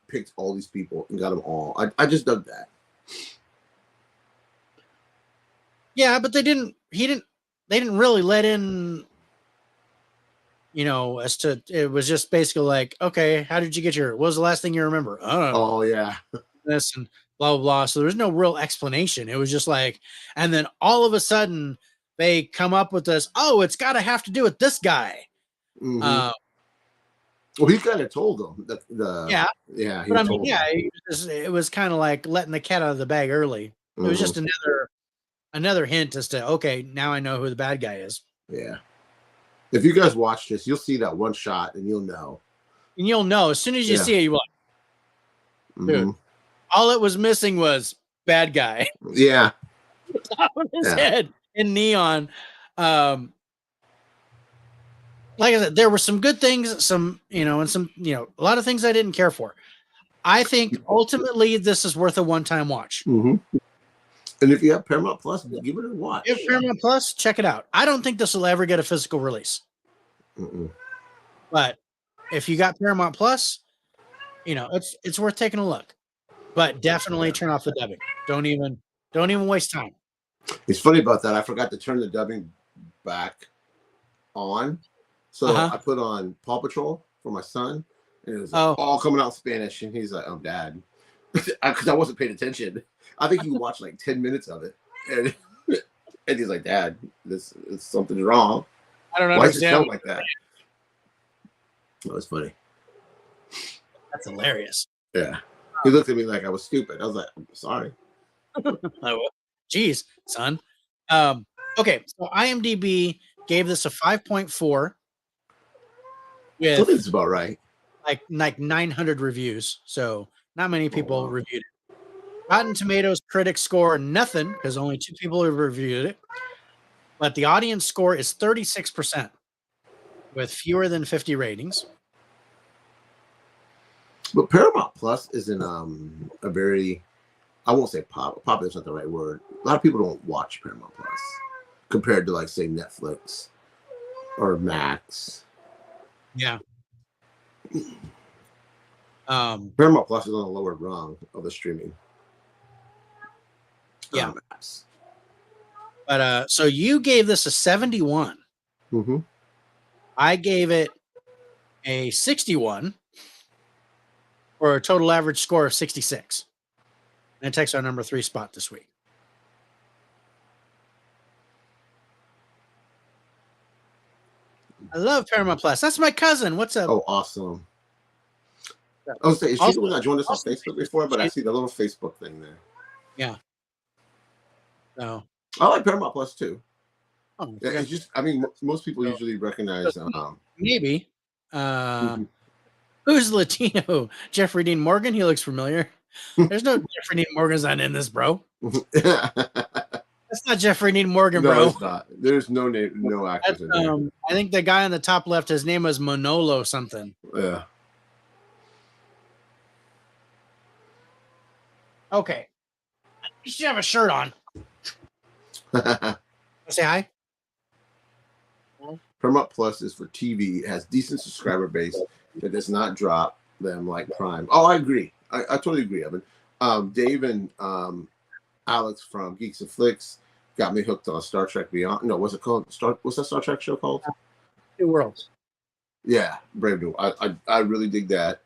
picked all these people and got them all. I just dug that. Yeah, but they didn't really let in, as to, it was just basically like, okay, how did you get what was the last thing you remember? I don't know. Oh yeah. This and blah, blah, blah. So there's no real explanation. It was just like, and then all of a sudden they come up with this, oh, it's got to have to do with this guy. Mm-hmm. Well, he kind of told them that it was kind of like letting the cat out of the bag early. It was just another hint as to, okay, now I know who the bad guy is. Yeah. If you guys watch this, you'll see that one shot and you'll know. And you'll know as soon as you see it, you're like, dude, all it was missing was bad guy. Yeah. Top of his head in neon. Like I said, there were some good things, and some, a lot of things I didn't care for. I think ultimately this is worth a one-time watch. Mm-hmm. And if you have Paramount Plus, give it a watch. If Paramount Plus, check it out. I don't think this will ever get a physical release. But if you got Paramount Plus, it's worth taking a look. But definitely turn off the dubbing. Don't even waste time. It's funny about that. I forgot to turn the dubbing back on. So I put on Paw Patrol for my son, and it was all coming out in Spanish. And he's like, "Oh, Dad," because I wasn't paying attention. I think he watched like 10 minutes of it, and he's like, "Dad, this is something wrong. I don't understand. Why does it sound like that?" That was funny. That's hilarious. Yeah, he looked at me like I was stupid. I was like, "I'm sorry." Geez, son. Okay, so IMDb gave this a 5.4. I think it's about right. Like 900 reviews, so not many people reviewed it. Rotten Tomatoes critics score nothing because only 2 people have reviewed it. But the audience score is 36% with fewer than 50 ratings. But Paramount Plus isn't a very I won't say popular is not the right word. A lot of people don't watch Paramount Plus compared to, like, say, Netflix or Max. Yeah. Paramount Plus is on the lower rung of the streaming. Yeah. Apps. But so you gave this a 71. Mm-hmm. I gave it a 61 for a total average score of 66. And it takes our number 3 spot this week. I love Paramount Plus. That's my cousin. What's up? Oh, awesome. I was saying, she's the one that joined us on Facebook before, but I see the little Facebook thing there. Yeah. So I like Paramount Plus too. oh, Yeah, it's just, I mean, most people usually recognize. Maybe. Who's Latino? Jeffrey Dean Morgan? He looks familiar. There's no Jeffrey Dean Morgan's not in this, bro. That's not Jeffrey Dean Morgan, no, bro. it's not. There's no name, no actors in there. I think the guy on the top left, his name was Manolo something. Yeah. Okay. You should have a shirt on. Say hi. Paramount Plus is for TV. It has decent subscriber base. It does not drop them like Prime. Oh, I agree. I totally agree, Evan. Dave and Alex from Geeks and Flicks got me hooked on Star Trek Beyond. No, what's it called? What's that Star Trek show called? New Worlds. Yeah, Brave New. I really dig that.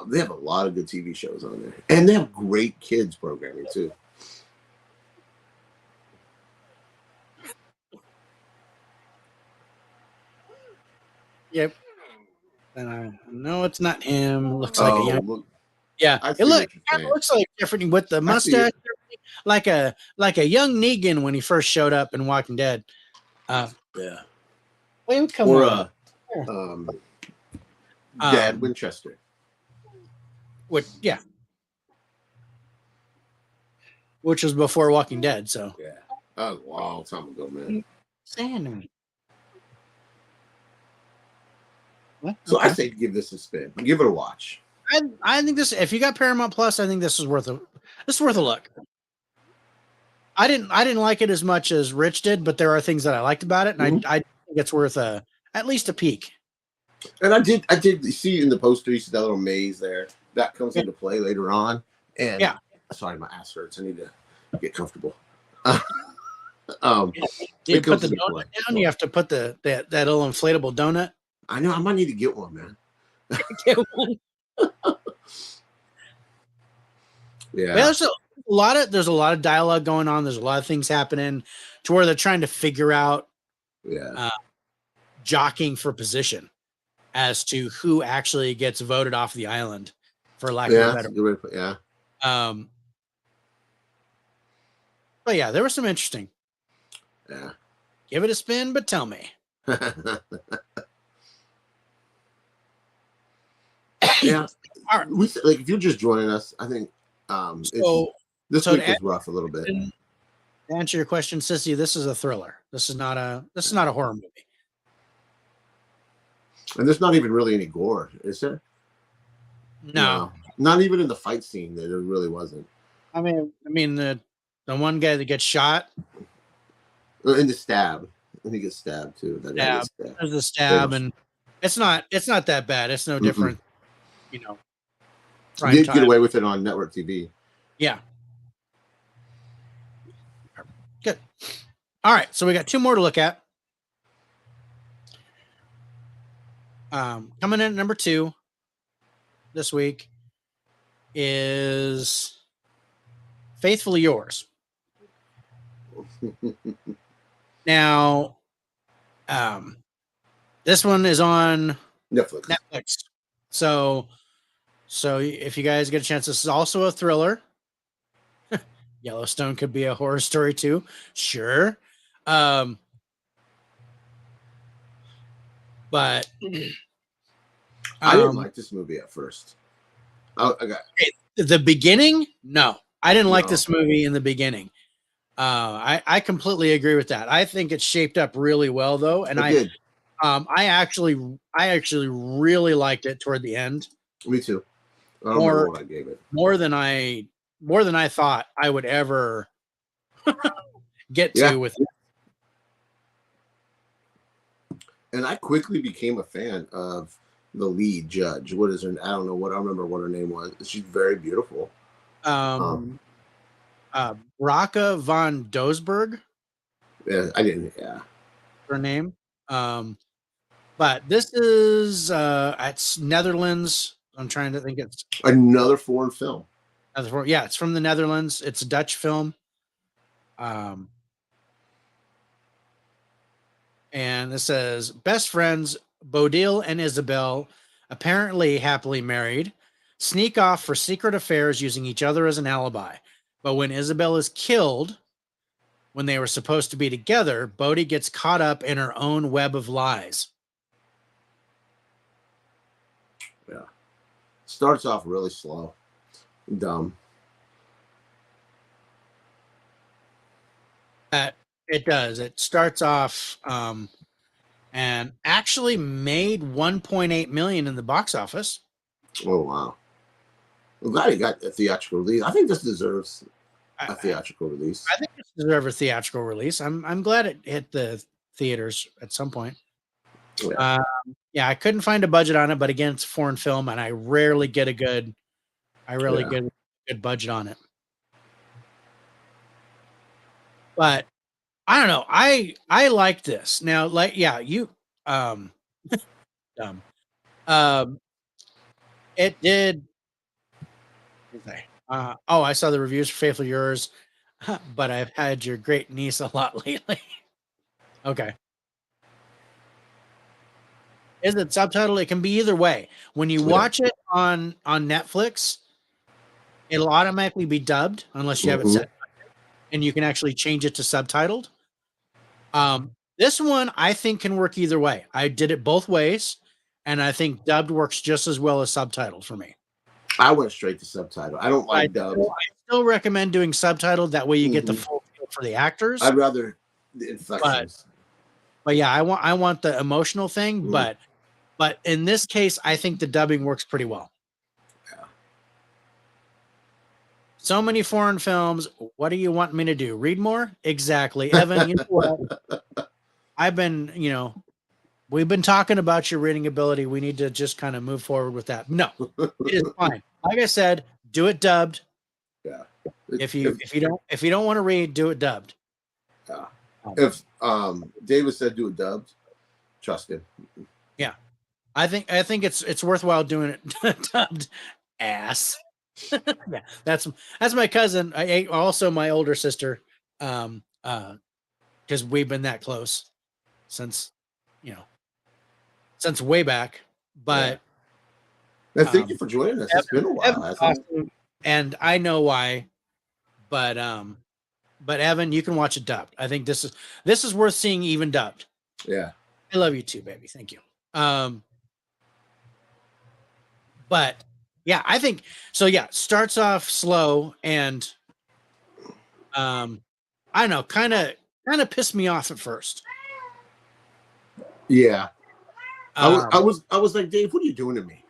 They have a lot of good TV shows on there, and they have great kids programming too. Yep. No, it's not him. Looks like a young. Look, yeah, it looks like Jeffrey with the mustache, like a young Negan when he first showed up in Walking Dead. Yeah. Wait, come on. Dad Winchester. Which was before Walking Dead, so yeah, that was a long time ago, man. Saying to me. What? So okay. I say give this a spin. Give it a watch. I think this. If you got Paramount Plus, I think this is worth a look. I didn't like it as much as Rich did, but there are things that I liked about it, and I think it's worth at least a peek. And I did see in the poster, you see that little maze there that comes into play later on. And sorry, my ass hurts. I need to get comfortable. You put the donut down. You have to put that little inflatable donut. I know. I might need to get one, man. Get one. Yeah. There's a lot of dialogue going on. There's a lot of things happening to where they're trying to figure out jockeying for position as to who actually gets voted off the island, for lack of a better word. Yeah. But yeah, there was some interesting. Yeah. Give it a spin, but tell me. Yeah. All right. Like, if you're just joining us, I think this week is rough a little bit. To answer your question, Sissy, this is a thriller. This is not a horror movie. And there's not even really any gore, is there? No. Not even in the fight scene. There really wasn't. I mean the one guy that gets shot. In the stab. And he gets stabbed too. There's the stab, and it's not that bad. It's no different. You did get away with it on network TV. Yeah. Good. All right, so we got 2 more to look at. Coming in at number 2 this week is Faithfully Yours. Now, this one is on Netflix. So if you guys get a chance, this is also a thriller. Yellowstone could be a horror story too. Sure. But I didn't like this movie at first. The beginning? No, I didn't like this movie in the beginning. I completely agree with that. I think it's shaped up really well though. And I actually really liked it toward the end. Me too. I don't remember what I gave it. More than I more than I thought I would ever get to Yeah. with. And I quickly became a fan of the lead judge. What is her? I don't know what. I don't remember what her name was. She's very beautiful. Raka von Doesburg. Yeah, I didn't. Yeah. Her name. But this is it's Netherlands. I'm trying to think. It's Another foreign film. Yeah, it's from the Netherlands. It's a Dutch film. And it says best friends Bodil and Isabel, apparently happily married, sneak off for secret affairs using each other as an alibi. But when Isabel is killed, when they were supposed to be together, Bodhi gets caught up in her own web of lies. Yeah. Starts off really slow. Dumb. It does. It starts off and actually made 1.8 million in the box office. Oh wow! I'm glad he got a theatrical release. I think this deserves a theatrical release. I think it deserves a theatrical release. I'm glad it hit the theaters at some point. Yeah. Yeah, I couldn't find a budget on it, but again, it's a foreign film, and I rarely get a good budget on it. But I don't know. I like this. Now, like, yeah, you dumb. It did. I saw the reviews for Faithful Yours, but I've had your great niece a lot lately. Okay. Is it subtitled? It can be either way. When you watch it on Netflix, it'll automatically be dubbed unless you have it set, and you can actually change it to subtitled. This one I think can work either way. I did it both ways, and I think dubbed works just as well as subtitled for me. I went straight to subtitle. I don't like dubbed. I still recommend doing subtitled. That way you get the full feel for the actors. I'd rather the inflections. But yeah, I want the emotional thing, but in this case, I think the dubbing works pretty well. Yeah. So many foreign films. What do you want me to do? Read more? Exactly. Evan, you know what? We've been talking about your reading ability. We need to just kind of move forward with that. No, it is fine. Like I said, do it dubbed. Yeah. If you don't want to read, do it dubbed. Yeah. If David said do it dubbed, trust him. Yeah. I think it's worthwhile doing it dubbed. Ass. Yeah, that's my cousin. I also my older sister. Because we've been that close since way back. But thank you for joining us. It's been a while. Awesome, and I know why. But Evan, you can watch it dubbed. I think this is worth seeing even dubbed. Yeah. I love you too, baby. Thank you. But yeah, I think so. Yeah, starts off slow and I don't know, kind of pissed me off at first. Yeah. I was like, Dave, what are you doing to me?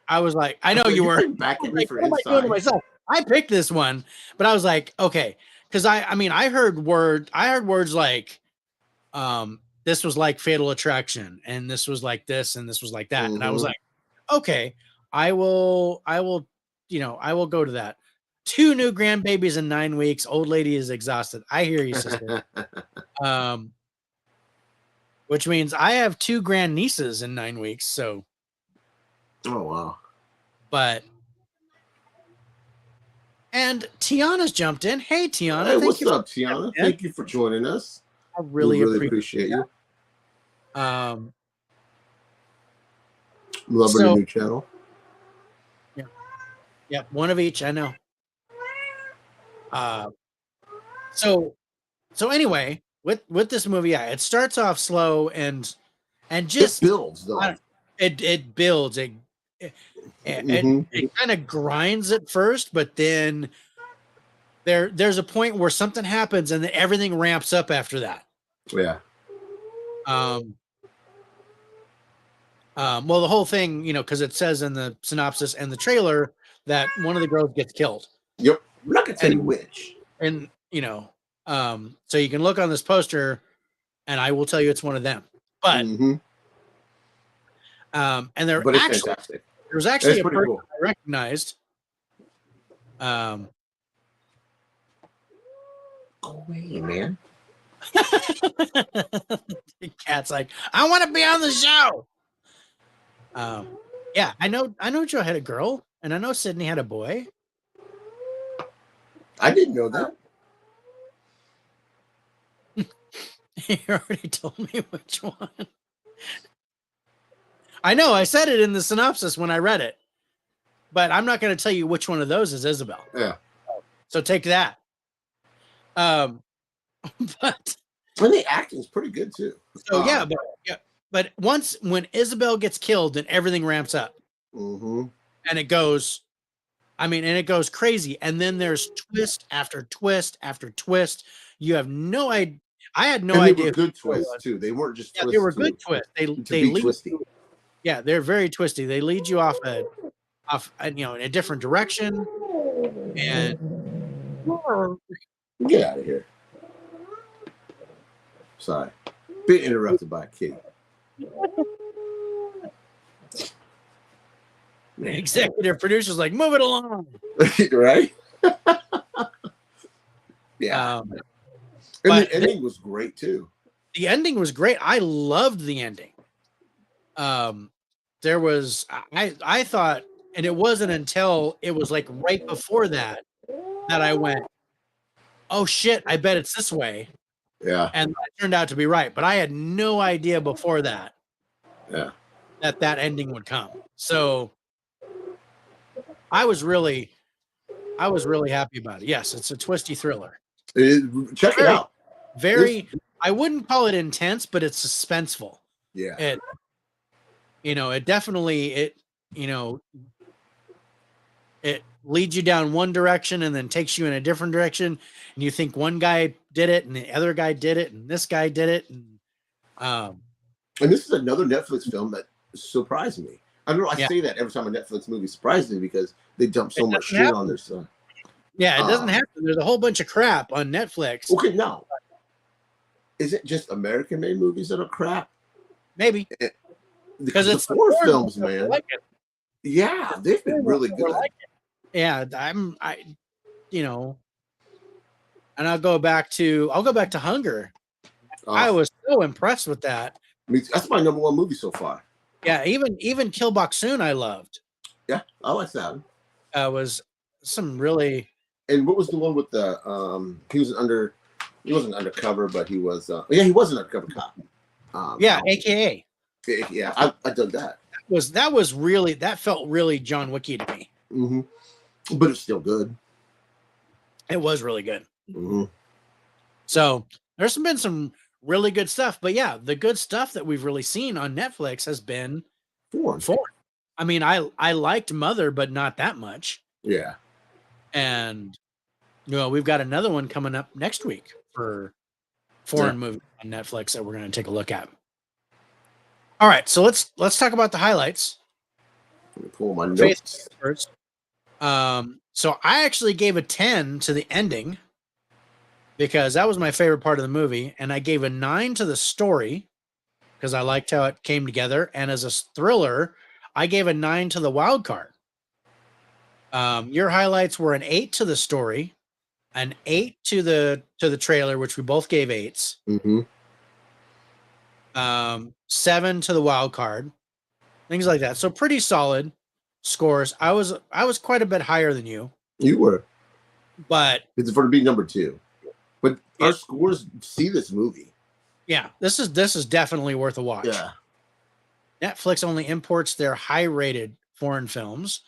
I was like, I know you were back at me for what am I doing to myself? I picked this one, but I was like, okay, because I heard words like this was like Fatal Attraction, and this was like this, and this was like that. And I was like, okay, I will go to that. 2 new grandbabies in 9 weeks. Old lady is exhausted. I hear you, sister. Which means I have 2 grandnieces in 9 weeks. So, oh wow! And Tiana's jumped in. Hey, Tiana. Hey, what's up, Tiana? Thank you for joining us. I really appreciate you. Loving the new channel. Yeah, one of each. I know. So anyway, with this movie, yeah, it starts off slow and just it builds though. It builds. It kind of grinds at first, but then there's a point where something happens and then everything ramps up after that. Yeah. Well, the whole thing, because it says in the synopsis and the trailer that one of the girls gets killed. Yep. I'm not gonna tell you which. And so you can look on this poster, and I will tell you it's one of them. But and but it's fantastic. There was actually That's a pretty person cool. I recognized. Go away, man. The cat's like, I want to be on the show. Yeah, I know Joe had a girl, and I know Sydney had a boy. I didn't know that. You already told me which one. I know, I said it in the synopsis when I read it, but I'm not going to tell you which one of those is Isabel. Yeah. So take that. But and the acting's pretty good too. So but when Isabel gets killed, then everything ramps up, and it goes crazy, and then there's twist after twist after twist. You have no idea. I had no idea. They were good twists too. They weren't just twists. They were good twists. They lead twisty. Yeah, they're very twisty. They lead you off in a different direction. And get out of here. Sorry, being interrupted by a kid. The executive producer's like, move it along. Right? Yeah. And the ending was great too. The ending was great. I loved the ending. There was I thought, and it wasn't until it was like right before that I went, oh shit, I bet it's this way. Yeah. And it turned out to be right. But I had no idea before that. Yeah. That ending would come. So I was really happy about it. Yes, it's a twisty thriller. Check it out. I wouldn't call it intense, but it's suspenseful. Yeah. It definitely it leads you down one direction and then takes you in a different direction, and you think one guy did it and the other guy did it and this guy did it, and this is another Netflix film that surprised me. I don't know. I say that every time a Netflix movie surprises me because they dump so much shit on their stuff. Yeah, it doesn't happen. There's a whole bunch of crap on Netflix. Okay, now is it just American-made movies that are crap? Maybe because it's the foreign films, man. Like yeah, they've been really good. Yeah, and I'll go back to Hunger. I was so impressed with that. That's my number one movie so far. Yeah, even Kill Boksoon I loved. Yeah, I like that. Was some really. And what was the one with the he wasn't undercover, but he was he was an undercover cop. AKA. Yeah, I dug that. That felt really John Wicky to me. But it's still good. It was really good. So there's been some really good stuff, but yeah, the good stuff that we've really seen on Netflix has been foreign. I mean, I liked Mother, but not that much. Yeah. And we've got another one coming up next week for foreign movie on Netflix that we're going to take a look at. All right, so let's talk about the highlights. Let me pull my notes. So I actually gave a 10 to the ending because that was my favorite part of the movie, and I gave a 9 to the story because I liked how it came together, and as a thriller, I gave a 9 to the wild card. Your highlights were an 8 to the story, an 8 to the trailer, which we both gave 8s. 7 to the wild card, things like that. So pretty solid scores. I was quite a bit higher than you. You were, but it's for to be number 2. But our scores see this movie. Yeah, this is definitely worth a watch. Yeah. Netflix only imports their high-rated foreign films.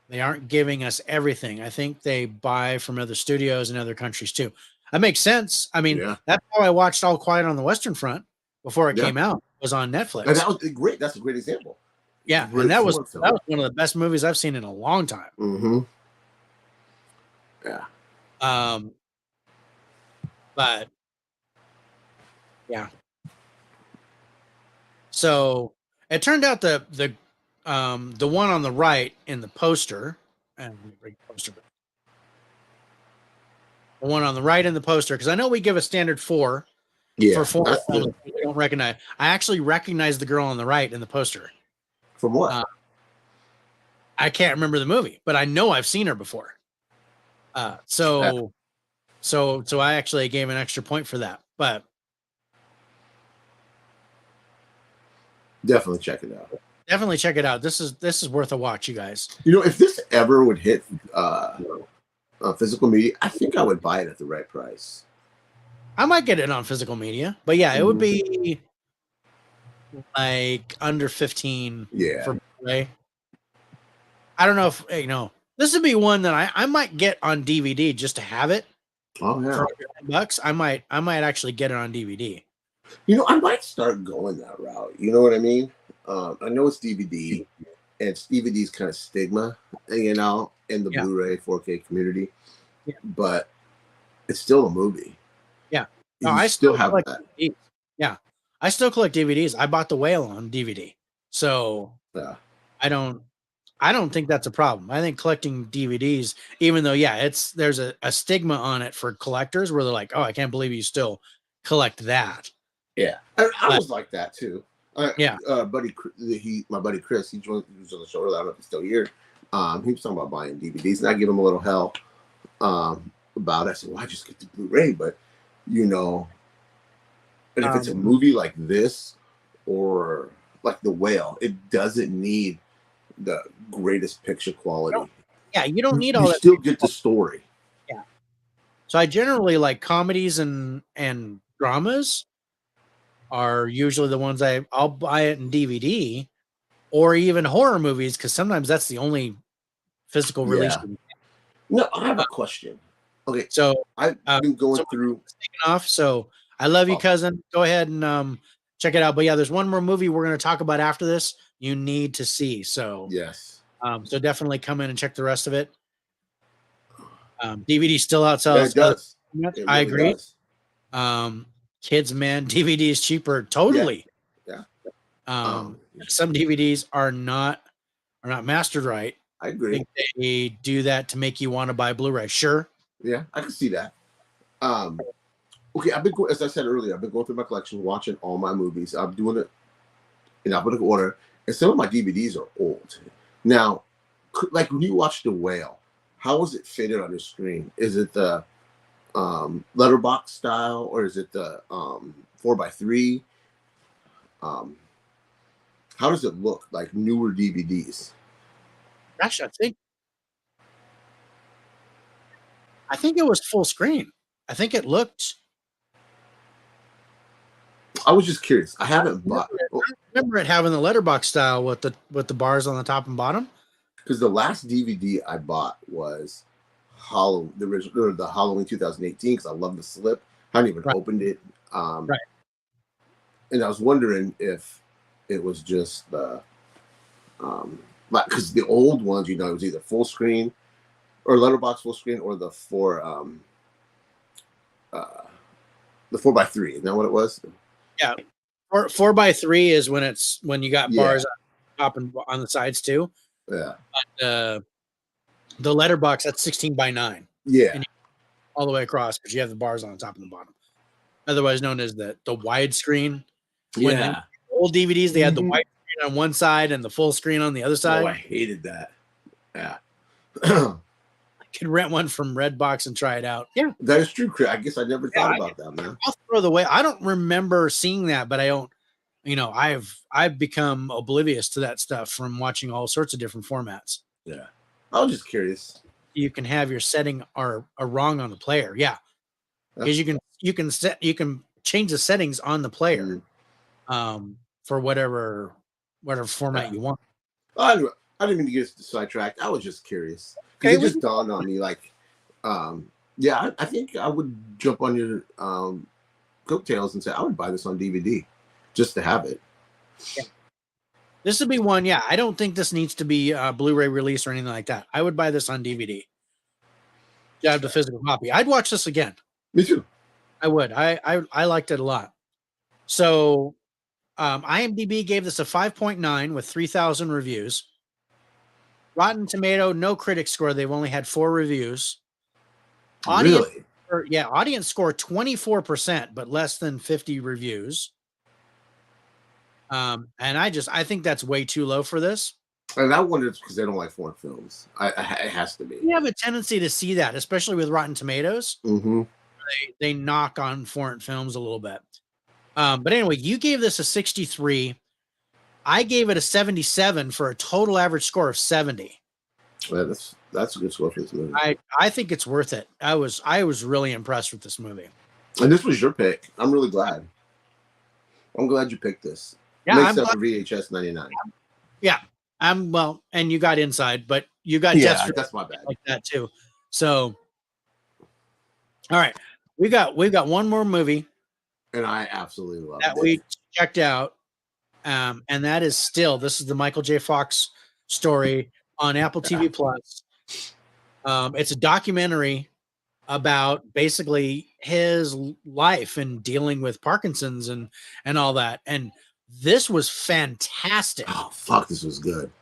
They aren't giving us everything. I think they buy from other studios in other countries too. That makes sense. I mean, that's how I watched All Quiet on the Western Front before it came out. It was on Netflix. And that was great. That's a great example. Yeah, and that was one of the best movies I've seen in a long time. Yeah. But yeah. So it turned out the one on the right in the poster, and The one on the right in the poster, because I know we give a standard 4 Yeah, for 4 that's films good. we don't recognize. I actually recognize the girl on the right in the poster. From what? I can't remember the movie, but I know I've seen her before. So I actually gave an extra point for that. But Definitely check it out. definitely check it out. This is worth a watch, you guys. You know, if this ever would hit physical media, I think I would buy it at the right price. I might get it on physical media, but yeah, it would be like under 15 for Blu-ray. I don't know if this would be one that I might get on DVD just to have it. Oh yeah. For $10, I might actually get it on DVD. You know, I might start going that route. You know what I mean? I know it's DVD, and it's DVD's kind of stigma, in the Blu-ray 4K community. Yeah. But it's still a movie. Yeah. No, I still have that. DVDs. Yeah. I still collect DVDs. I bought The Whale on DVD. So yeah. I don't think that's a problem. I think collecting DVDs, even though, there's a stigma on it for collectors where they're like, oh, I can't believe you still collect that. Yeah. I was like that too. My buddy Chris, he was on the show. I don't know if he's still here. He was talking about buying DVDs, and I give him a little hell about it. I said, well, I just get the Blu-ray, but and if it's a movie like this or like The Whale, it doesn't need the greatest picture quality. You don't need all that. You still get the story. Yeah. So I generally like comedies and dramas are usually the ones I'll buy it in DVD, or even horror movies, because sometimes that's the only physical release. No, I have a question. Okay, so I've been going through. Off, so I love you, cousin. Go ahead and check it out. But there's one more movie we're going to talk about after this. You need to see. So yes. So definitely come in and check the rest of it. DVD still outsells. Yeah, it does. I agree. Kids, man, DVD is cheaper. Totally. Yeah. Some DVDs are not mastered right. I agree. I think they do that to make you want to buy Blu-ray. Sure. Yeah, I can see that. Okay, as I said earlier, I've been going through my collection, watching all my movies. I'm doing it in alphabetical order, and some of my DVDs are old. Now, like when you watch The Whale, how is it fitted on your screen? Is it the Letterboxd style, or is it the 4x3? How does it look like newer DVDs? Gosh, I think it was full screen. I think it looked. I was just curious. I haven't bought. I remember it having the Letterboxd style with the bars on the top and bottom. Because the last DVD I bought was the original, or the Halloween 2018. Because I love the slip. I hadn't even opened it. And I was wondering if it was just the, because the old ones, it was either full screen, or Letterboxd full screen, or the 4x3. Isn't that what it was? Yeah, 4x3 is when you got bars on top and on the sides too. Yeah. But, the Letterboxd, that's 16:9. Yeah. All the way across, because you have the bars on the top and the bottom. Otherwise known as the widescreen. Yeah. Old DVDs, they had the widescreen on one side and the full screen on the other side. Oh, I hated that. Yeah. I could rent one from Redbox and try it out. Yeah. That is true, Chris. I guess I never thought about that, man. I'll throw the way. I don't remember seeing that, but I don't, I've become oblivious to that stuff from watching all sorts of different formats. Yeah. I was just curious. You can have your setting are wrong on the player. Yeah. Because you can change the settings on the player for whatever format you want. I didn't mean to get sidetracked. I was just curious. Okay, it just dawned on me, like, I think I would jump on your coattails and say I would buy this on DVD just to have it. Yeah. This would be one. Yeah, I don't think this needs to be Blu-ray release or anything like that. I would buy this on DVD. You have the physical copy. I'd watch this again. Me too. I would. I liked it a lot. So, IMDb gave this a 5.9 with 3,000 reviews. Rotten Tomato, no critic score. They've only had 4 reviews. Audience Really? audience score 24%, but less than 50 reviews. And I think that's way too low for this. And I wonder it's because they don't like foreign films. It has to be. We have a tendency to see that, especially with Rotten Tomatoes. Mm-hmm. They knock on foreign films a little bit. But anyway, you gave this a 63. I gave it a 77 for a total average score of 70. Yeah, that's a good score for this movie. I think it's worth it. I was really impressed with this movie. And this was your pick. I'm really glad. I'm glad you picked this. Yeah, Makes up for VHS 99. Yeah. And you got Inside, but you got that's my bad. Like that too. So, all right, we got one more movie, and I absolutely love that we checked out, and that is this is the Michael J. Fox story on Apple TV Plus. It's a documentary about basically his life and dealing with Parkinson's and all that, and this was fantastic. Oh fuck, this was good.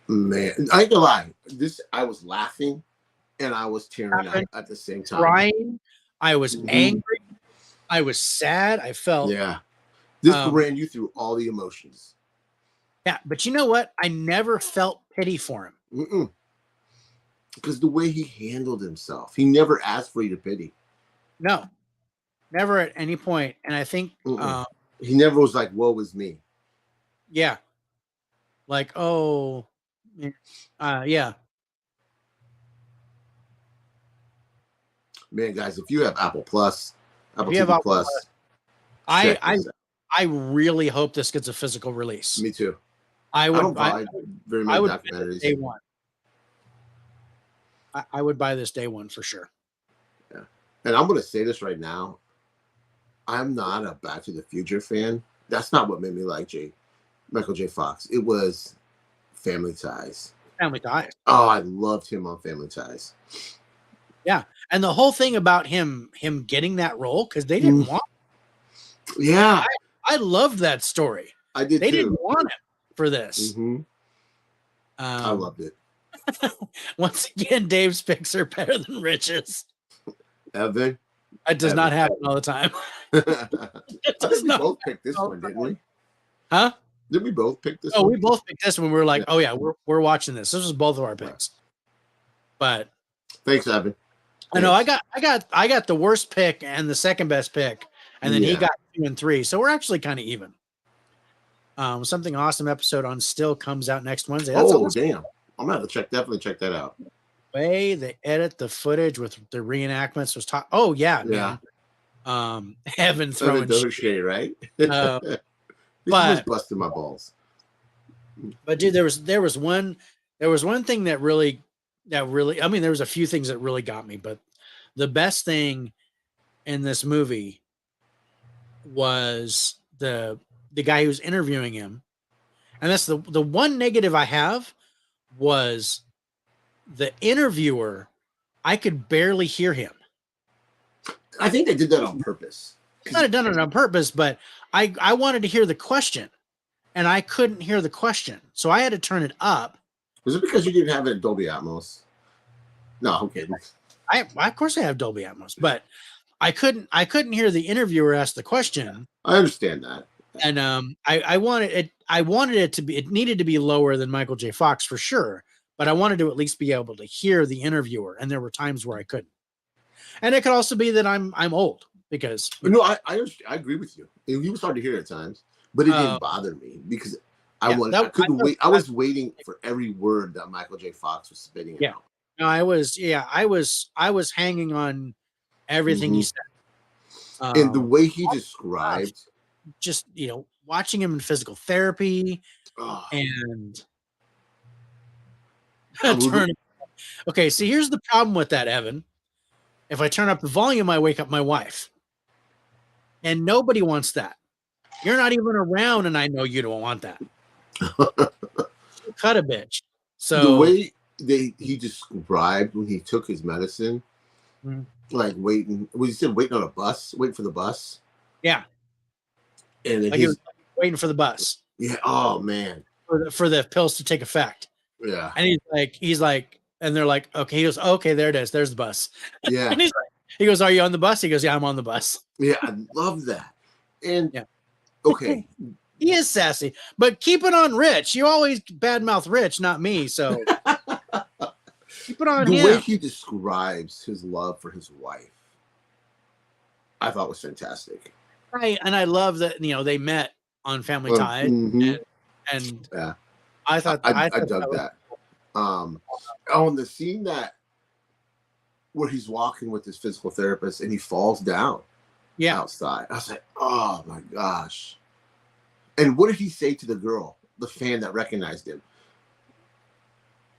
Man, I ain't gonna lie. I was laughing and I was tearing up at the same time. Crying. I was angry. I was sad. I felt this ran you through all the emotions. Yeah, but you know what? I never felt pity for him. Because the way he handled himself, he never asked for you to pity. No, never at any point. And I think he never was like, woe is me. Yeah. Like, oh, yeah. Man, guys, if you have Apple TV Plus, I really hope this gets a physical release. Me too. I don't buy very many documentaries. Day one. I would buy this day one for sure. Yeah. And I'm going to say this right now. I'm not a Back to the Future fan. That's not what made me like Michael J. Fox. It was Family Ties. Family Ties. Oh, I loved him on Family Ties. Yeah. And the whole thing about him getting that role, because they didn't want him. Yeah. I loved that story. I did They too. didn't want him for this. I loved it. Once again, Dave's picks are better than Rich's. Evan? It does not happen all the time. It does not. We both picked this one, didn't we? Huh? Did we both pick this one? Oh, we both picked this one. We were like, oh yeah, we're watching this. This was both of our picks. But thanks, Evan. I know I got the worst pick and the second best pick, and then he got 2 and 3. So we're actually kind of even. Something Awesome episode on Still comes out next Wednesday. That's damn. I'm gonna have to definitely check that out. Way they edit the footage with the reenactments was top. Oh yeah. Evan throwing shade, right? But was busting my balls. But dude, there was one thing that really I mean, there was a few things that really got me, but the best thing in this movie was the guy who's interviewing him. And that's the one negative I have was the interviewer. I could barely hear him. I think they did that on purpose. They might have done it on purpose, but I wanted to hear the question and I couldn't hear the question. So I had to turn it up. Was it because you didn't have it in Dolby Atmos? No, I'm kidding. Of course I have Dolby Atmos, but I couldn't hear the interviewer ask the question. I understand that. And I wanted it to be, it needed to be lower than Michael J. Fox for sure, but I wanted to at least be able to hear the interviewer, and there were times where I couldn't. And it could also be that I'm old because I agree with you. It was hard to hear at times, but it didn't bother me because I was waiting for every word that Michael J. Fox was spitting out. No, I was hanging on everything he said. And the way he described, just watching him in physical therapy and okay, see, here's the problem with that, Evan. If I turn up the volume, I wake up my wife. And nobody wants that. You're not even around, and I know you don't want that. Cut a bitch. So the way he described when he took his medicine, like waiting. Well, he said waiting on a bus, waiting for the bus. Yeah. And he was waiting for the bus. Yeah. Oh man. For the pills to take effect. Yeah. And he's like, and they're like, okay. He goes, okay, there it is. There's the bus. Yeah. And He goes, "Are you on the bus?" He goes, "Yeah, I'm on the bus." Yeah, I love that. And Yeah. okay, He is sassy, but keep it on Rich. You always badmouth Rich, not me. So keep it on the way him. he describes his love for his wife, I thought was fantastic. Right, and I love that they met on Family Ties, and yeah, I thought I that dug was that. On the scene where he's walking with his physical therapist and he falls down outside, I was like, oh my gosh. And what did he say to the girl, the fan that recognized him?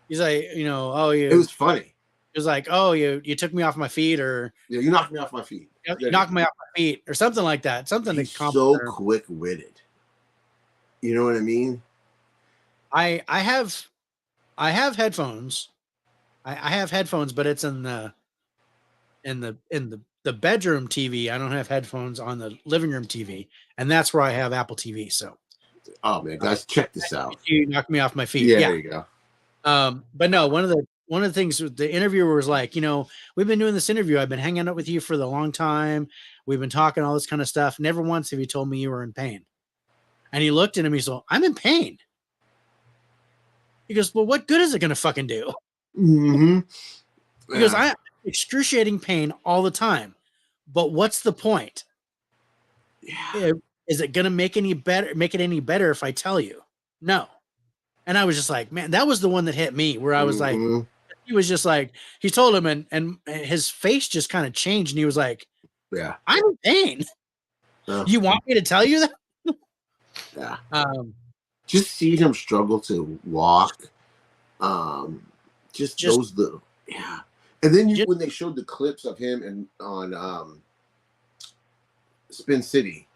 He's like, oh, it was funny. It was like, oh, you took me off my feet, or yeah, you knocked me off my feet. You knocked me off my feet, or something like that. Something He's to so quick-witted. You know what I mean? I have headphones. I have headphones, but it's in the bedroom TV. I don't have headphones on the living room TV, and that's where I have Apple TV. So, oh man, guys, check this out. You knocked me off my feet. Yeah, there you go. But no, one of the things the interviewer was like, we've been doing this interview. I've been hanging out with you for the long time. We've been talking all this kind of stuff. Never once have you told me you were in pain. And he looked at him. He's like, I'm in pain. He goes, well, what good is it going to fucking do? Mm-hmm. He goes, I have excruciating pain all the time, but what's the point? Yeah. Is it going to make it any better if I tell you? No. And I was just like, man, that was the one that hit me, where I was like, he was just like, he told him, and his face just kind of changed, and he was like, yeah, I'm in pain. You want me to tell you that? Yeah. Just see him struggle to walk. Just those little, yeah. And then when they showed the clips of him on Spin City,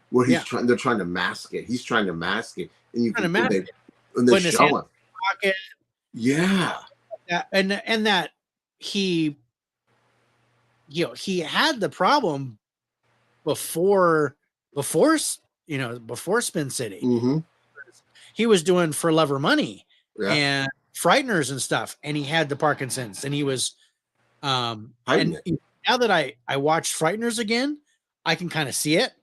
where they're trying to mask it. He's trying to mask it, and you can they show him. Yeah. And that he had the problem before Spin City. Mm-hmm. He was doing For Love or Money and Frighteners and stuff, and he had the Parkinson's, and he was and now that I watched Frighteners again, I can kind of see it.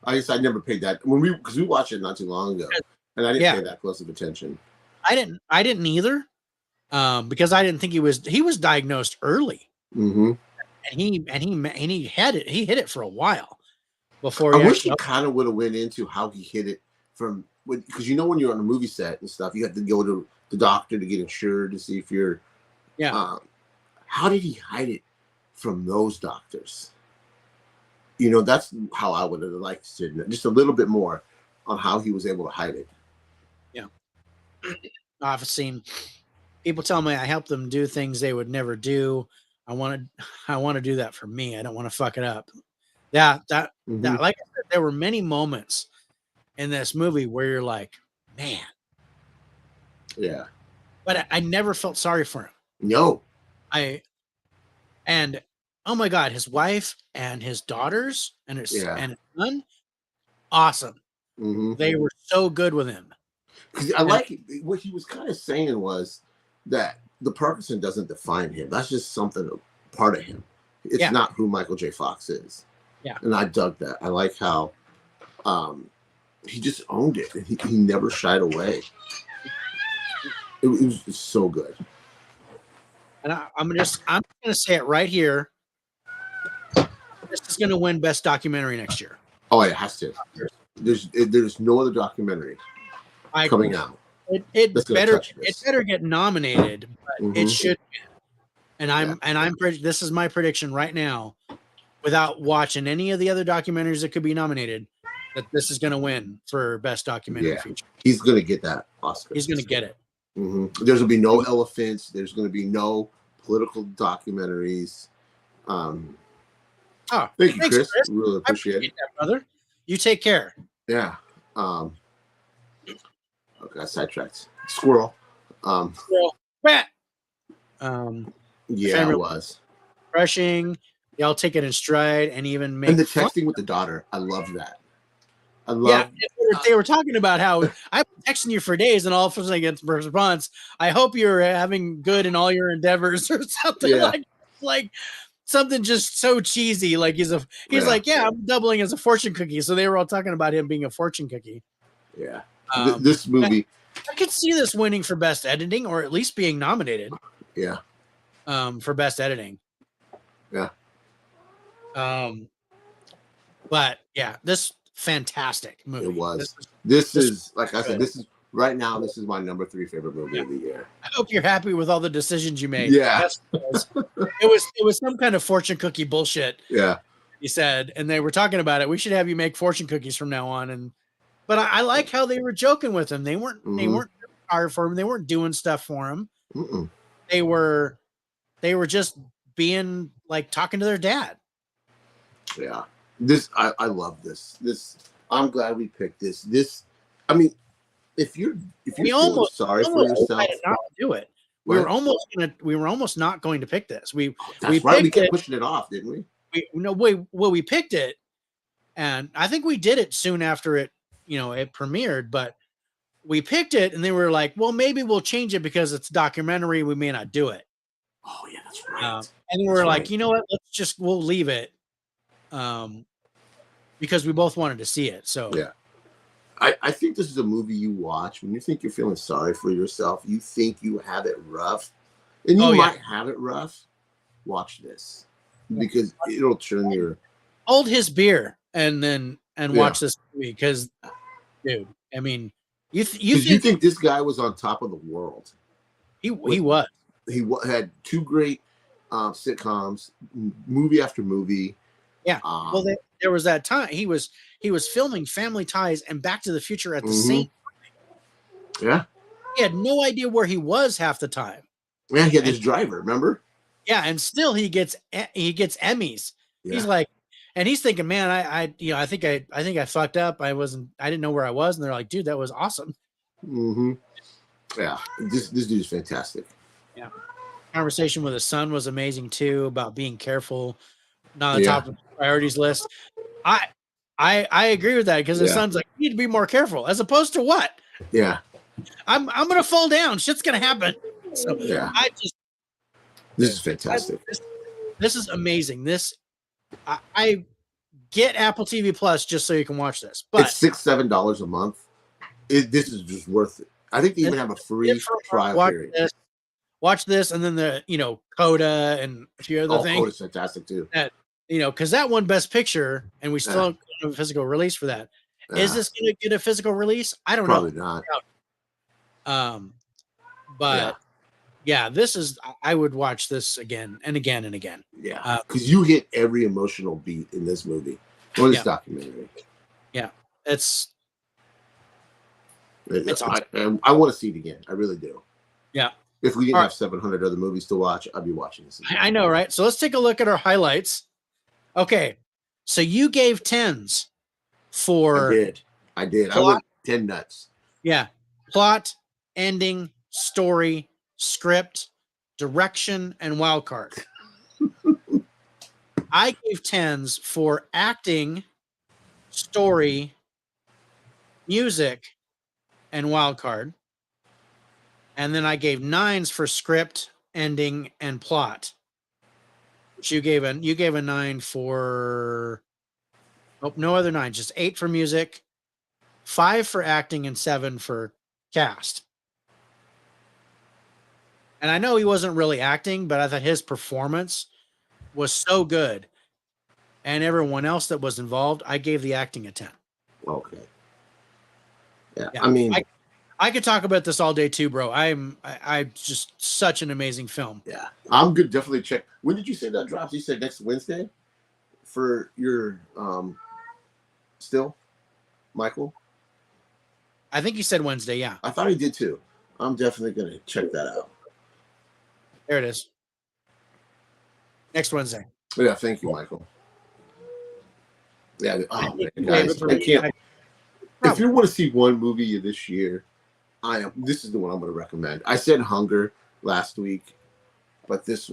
I never paid that because we watched it not too long ago, and I didn't pay that close of attention. I didn't either, because I didn't think he was diagnosed early, and he had it. He hit it for a while before. I wish he kind of would have went into how he hit it from, because when you're on a movie set and stuff, you have to go to the doctor to get insured to see if you're. Yeah. How did he hide it from those doctors? That's how I would have liked to know, just a little bit more on how he was able to hide it. Yeah. I've seen people tell me I help them do things they would never do. I want to do that for me. I don't want to fuck it up. That like I said, there were many moments in this movie where you're like, man. Yeah. But I never felt sorry for him. No. And oh my God, his wife and his daughters and his son, awesome. Mm-hmm. They were so good with him. Because I like what he was kind of saying was that the Parkinson doesn't define him. That's just something, part of him. It's not who Michael J. Fox is. Yeah. And I dug that. I like how he just owned it. He never shied away. It was so good. And I'm going to say it right here. This is going to win Best Documentary next year. Oh, it has to. There's no other documentary coming out. It better get nominated, but it should. And I'm this is my prediction right now, without watching any of the other documentaries that could be nominated, that this is going to win for Best Documentary Feature. He's going to get that Oscar. He's going to get it. Mm-hmm. There's going to be no elephants. There's going to be no political documentaries. Thank you, Chris. Really appreciate it, brother. You take care. Yeah. Okay, sidetracked. Squirrel. Squirrel. Rat. Yeah, it was refreshing. Y'all take it in stride and even make. And the texting with the daughter, I love that. I love. Yeah, they were talking about how I've been texting you for days, and all of a sudden I get a response. I hope you're having good in all your endeavors, or something like. something just so cheesy. Like he's like, yeah, I'm doubling as a fortune cookie. So they were all talking about him being a fortune cookie. Yeah. Um, This movie. I could see this winning for best editing, or at least being nominated. Yeah. For best editing. Yeah. But yeah, this fantastic movie. It was. This is like I said. This is right now. This is my number 3 favorite movie of the year. I hope you're happy with all the decisions you made. Yeah. It was some kind of fortune cookie bullshit. Yeah. He said, and they were talking about it. We should have you make fortune cookies from now on. But I like how they were joking with him. They weren't hard for him. They weren't doing stuff for him. Mm-mm. They were just being like talking to their dad. Yeah. I love this. I'm glad we picked this. I mean, if you're feeling sorry for yourself, not do it. We were almost not going to pick this. We kept pushing it off, didn't we? We picked it, and I think we did it soon after it premiered, but we picked it and they were like, well, maybe we'll change it because it's a documentary. We may not do it. Oh yeah, that's right. And we were like, you know what? We'll leave it. Because we both wanted to see it. So yeah, I think this is a movie you watch when you think you're feeling sorry for yourself. You think you have it rough, and you might have it rough. Watch this because it'll turn your hold his beer and watch this movie because, dude, I mean, you think this guy was on top of the world. He was. He had 2 great sitcoms, movie after movie. Yeah. Well, there was that time he was filming Family Ties and Back to the Future at the same time. Yeah. He had no idea where he was half the time. Yeah, he had this driver, remember? Yeah, and still he gets Emmys. Yeah. He's like, and he's thinking, man, I think I fucked up. I didn't know where I was, and they're like, dude, that was awesome. Mm-hmm. Yeah, this dude's fantastic. Yeah, conversation with his son was amazing too about being careful, not on the top of the priorities list. I agree with that because his son's like, you need to be more careful, as opposed to what? Yeah, I'm gonna fall down. Shit's gonna happen. So this is fantastic. This is amazing. I get Apple TV Plus just so you can watch this. But it's $6-7 a month. This is just worth it. I think they even have a free trial period. Watch this, and then the Coda and a few other things. Coda's fantastic too. Because that won Best Picture, and we still don't have a physical release for that. Is this going to get a physical release? I don't know. Probably not. But this is. I would watch this again and again and again. Yeah, because you hit every emotional beat in this movie or this documentary. Yeah, it's awesome. I want to see it again. I really do. Yeah. If we didn't have 700 other movies to watch, I'd be watching this again. I know, right? So let's take a look at our highlights. Okay, so you gave 10s for. I did. I went 10 nuts. Yeah, plot, ending, story, script, direction, and wild card. I gave 10s for acting, story, music, and wild card. And then I gave 9s for script, ending, and plot. Which you gave a 9 for. Oh, no other 9, just 8 for music, 5 for acting, and 7 for cast. And I know he wasn't really acting, but I thought his performance was so good. And everyone else that was involved, I gave the acting a 10. Okay. Yeah. I mean, I could talk about this all day too, bro. I just such an amazing film. Yeah. I'm good. Definitely check. When did you say that drops? You said next Wednesday for your still, Michael? I think you said Wednesday, yeah. I thought he did too. I'm definitely gonna check that out. There it is. Next Wednesday. Yeah, thank you, Michael. Yeah, man, guys, I can't. If you want to see one movie this year, this is the one I'm going to recommend. I said Hunger last week, but this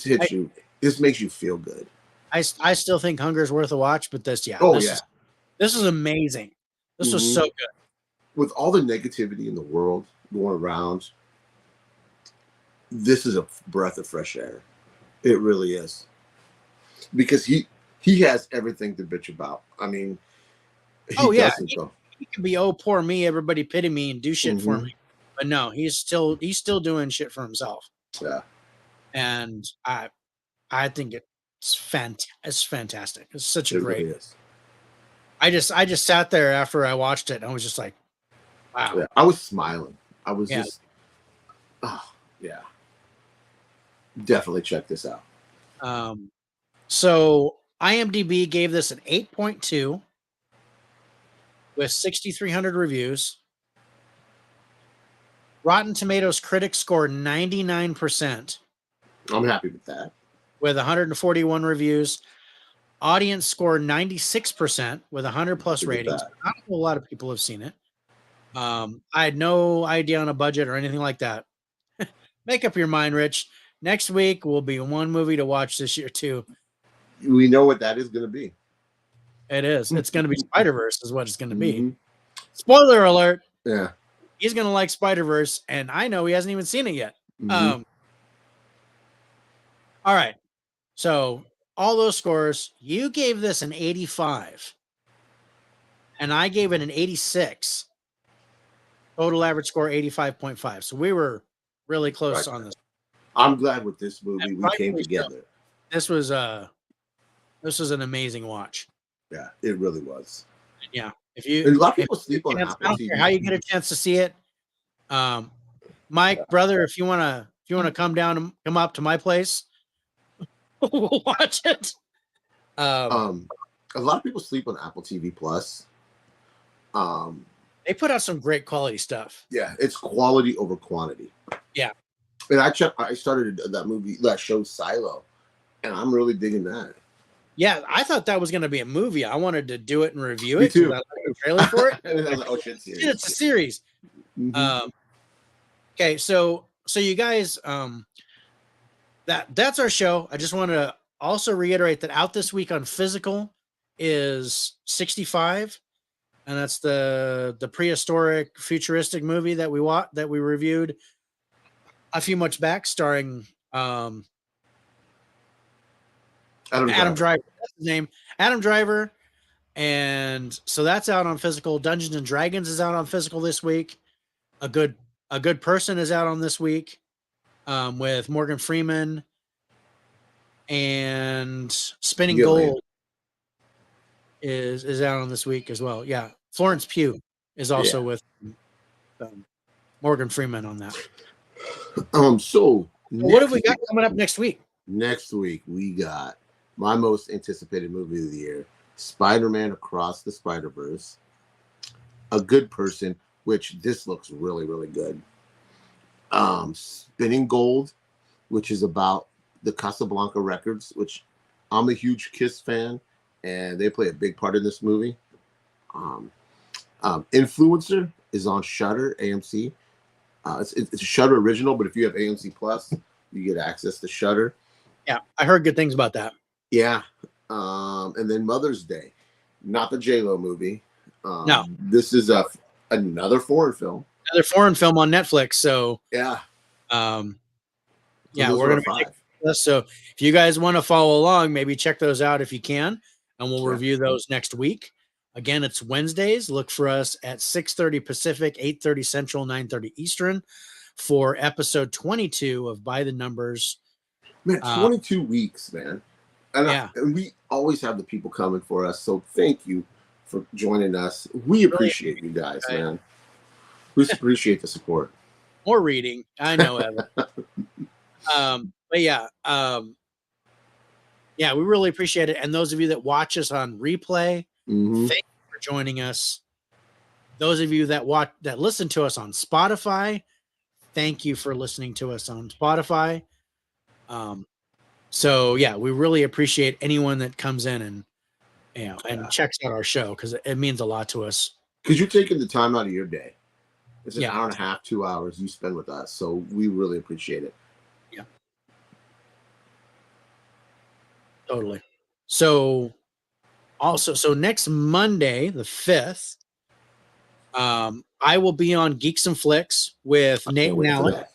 hits you. This makes you feel good. I still think Hunger is worth a watch, but this is amazing. This was so good. With all the negativity in the world going around, this is a breath of fresh air. It really is. because he has everything to bitch about. I mean, he Yeah, doesn't though. he can be, oh, poor me, everybody pity me and do shit for Mhm. me. But no, he's still doing shit for himself. Yeah, And I think it's fantastic. It's such a it great. really is. I just sat there after I watched it and I was just like, wow. Yeah, I was smiling. I was Yeah. just, oh yeah. Definitely check this out. So IMDb gave this an 8.2 with 6,300 reviews. Rotten Tomatoes critics score 99% I'm happy with that. with 141 reviews. Audience score 96% with 100 plus Happy with ratings. that. Not a lot of people have seen it. I had no idea on a budget or anything like that. Make up your mind, Rich. Next week will be one movie to watch this year too. We know what that is going to be. It is. It's going to be Spider-Verse is what it's going to be. Mhm. Spoiler alert. Yeah. He's going to like Spider-Verse, and I know he hasn't even seen it yet. Mhm. All right. So all those scores, you gave this an 85, and I gave it an 86. Total average score 85.5. So we were really close on this. I'm glad with this movie we came together. This was an amazing watch. Yeah, it really was. Yeah. And a lot of people sleep on Apple I don't TV. care how you get a chance to see it. Mike, brother, if you wanna come up to my place, we'll watch it. A lot of people sleep on Apple TV Plus. They put out some great quality stuff. Yeah, it's quality over quantity. Yeah. And I started that show Silo, and I'm really digging that. Yeah, I thought that was going to be a movie. I wanted to do it and review Me it. too. I liked the trailer for it. And I was like, oh shit, series. It's a series. Mhm. Okay, so you guys, that's our show. I just want to also reiterate that out this week on physical is 65, and that's the prehistoric futuristic movie that we reviewed a few months back, starring Adam Driver. That's his name, Adam Driver. And so that's out on physical. Dungeons and Dragons is out on physical this week. A good person is out on this week, with Morgan Freeman, and Spinning Gold is out on this week as well. Yeah, Florence Pugh is also with Morgan Freeman on that. So what have we got coming up next week? Next week we got my most anticipated movie of the year, Spider-Man Across the Spider-Verse. A Good Person, which this looks really, really good. Spinning Gold, which is about the Casablanca Records, which I'm a huge Kiss fan, and they play a big part in this movie. Influencer is on Shudder, AMC. It's a Shudder original, but if you have AMC Plus, you get access to Shudder. Yeah, I heard good things about that. Yeah. And then Mother's Day, not the J-Lo movie. No, this is another foreign film. Another foreign film on Netflix. So yeah, we're gonna be this. So if you guys want to follow along, maybe check those out if you can, and we'll review those next week. Again, it's Wednesdays. Look for us at 6:30 Pacific, 8:30 Central, 9:30 Eastern for episode 22 of By the Numbers. Man, 22 weeks, man. And, and we always have the people coming for us. So thank you for joining us. We appreciate you guys, man. We appreciate the support. More reading. I know, Evan. But we really appreciate it. And those of you that watch us on replay, thank you for joining us. Those of you that listen to us on Spotify, thank you for listening to us on Spotify. We really appreciate anyone that comes in and checks out our show, because it means a lot to us. Because you're taking the time out of your day. It's an hour and a half, 2 hours you spend with us. So we really appreciate it. Yeah. Totally. So next Monday, the 5th, I will be on Geeks and Flicks with Nate and Alec.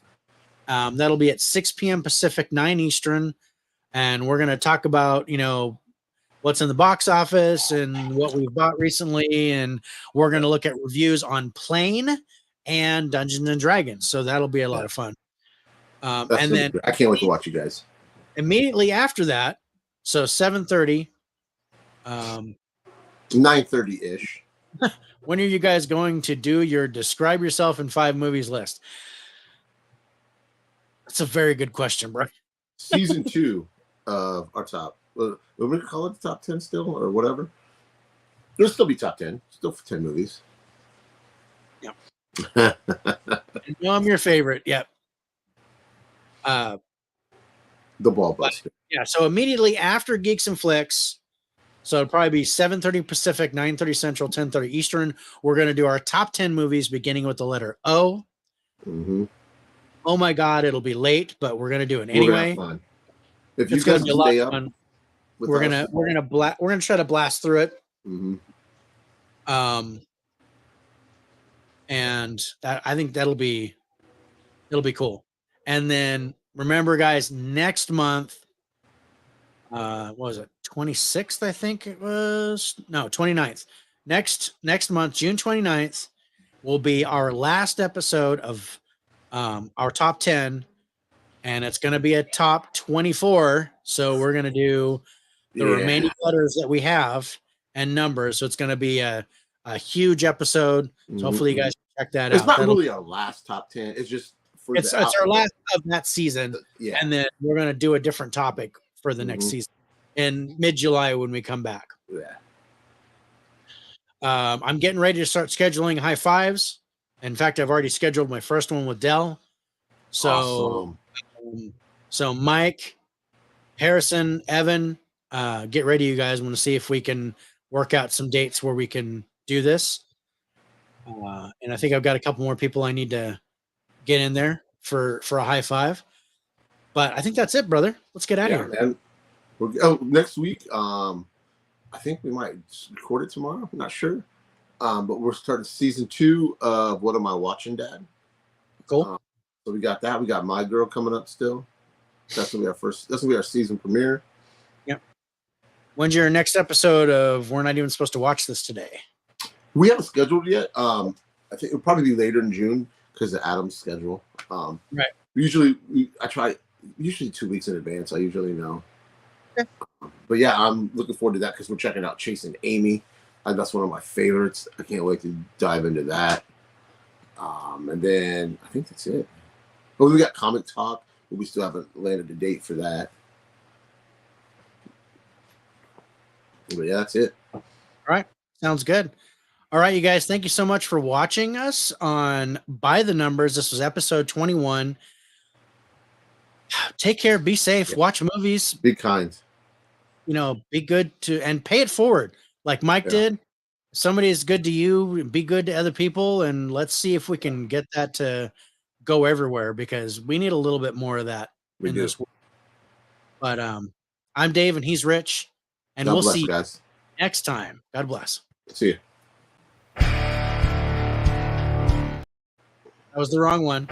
That'll be at 6 p.m. Pacific, 9 Eastern. and we're going to talk about, what's in the box office and what we've bought recently. And we're going to look at reviews on Plane and Dungeons and Dragons. So that'll be a lot of fun. And then I can't wait to watch you guys. Immediately after that, so 7:30, 9:30 ish. when are you guys going to do your describe yourself in 5 movies list? That's a very good question, bro. Season 2 of our top. We're going to call it the top 10 still or whatever. It'll still be top 10. Still for 10 movies. Yep. I'm your favorite. Yep. The Ball Buster. Yeah. So immediately after Geeks and Flicks, so it'll probably be 7:30 Pacific, 9:30 Central, 10:30 Eastern. We're going to do our top 10 movies beginning with the letter O. Mm-hmm. Oh my God, it'll be late, but we're going to do it anyway. Fun. If you guys stay up, we're gonna try to blast through it. Mm-hmm. And that, I think it'll be cool. And then remember, guys, next month, what was it? 26th, I think it was. No, 29th. Next month, June 29th, will be our last episode of our top 10, and it's going to be a top 24. So we're going to do the remaining letters that we have and numbers. So it's going to be a huge episode. So hopefully you guys check that out. It's not really our last top 10. It's just it's our last of that season. Yeah. And then we're going to do a different topic for the next season in mid-July when we come back. Yeah. I'm getting ready to start scheduling high fives. In fact, I've already scheduled my first one with Dell. So, awesome. So Mike, Harrison, Evan, get ready, you guys. Want to see if we can work out some dates where we can do this. And I think I've got a couple more people I need to get in there for a high five. But I think that's it, brother. Let's get out of here. And next week, I think we might record it tomorrow. I'm not sure. But we're starting season 2 of What Am I Watching, Dad? Cool. So we got that. We got My Girl coming up still. That's gonna be our season premiere. Yep. When's your next episode of We're Not Even Supposed to Watch This Today? We haven't scheduled yet. I think it'll probably be later in June because of Adam's schedule. Right. I try 2 weeks in advance. I usually know. Okay. But yeah, I'm looking forward to that because we're checking out Chasing Amy. That's one of my favorites. I can't wait to dive into that. And then I think that's it. But we got Comic Talk, but we still haven't landed a date for that. But yeah, that's it. All right. Sounds good. All right, you guys. Thank you so much for watching us on By the Numbers. This was episode 21. Take care. Be safe. Yeah. Watch movies. Be kind. Be good and pay it forward. Like Mike did. If somebody is good to you, be good to other people. And let's see if we can get that to go everywhere because we need a little bit more of that in this world. But I'm Dave and he's Rich. And we'll see you guys next time. God bless. See you. That was the wrong one.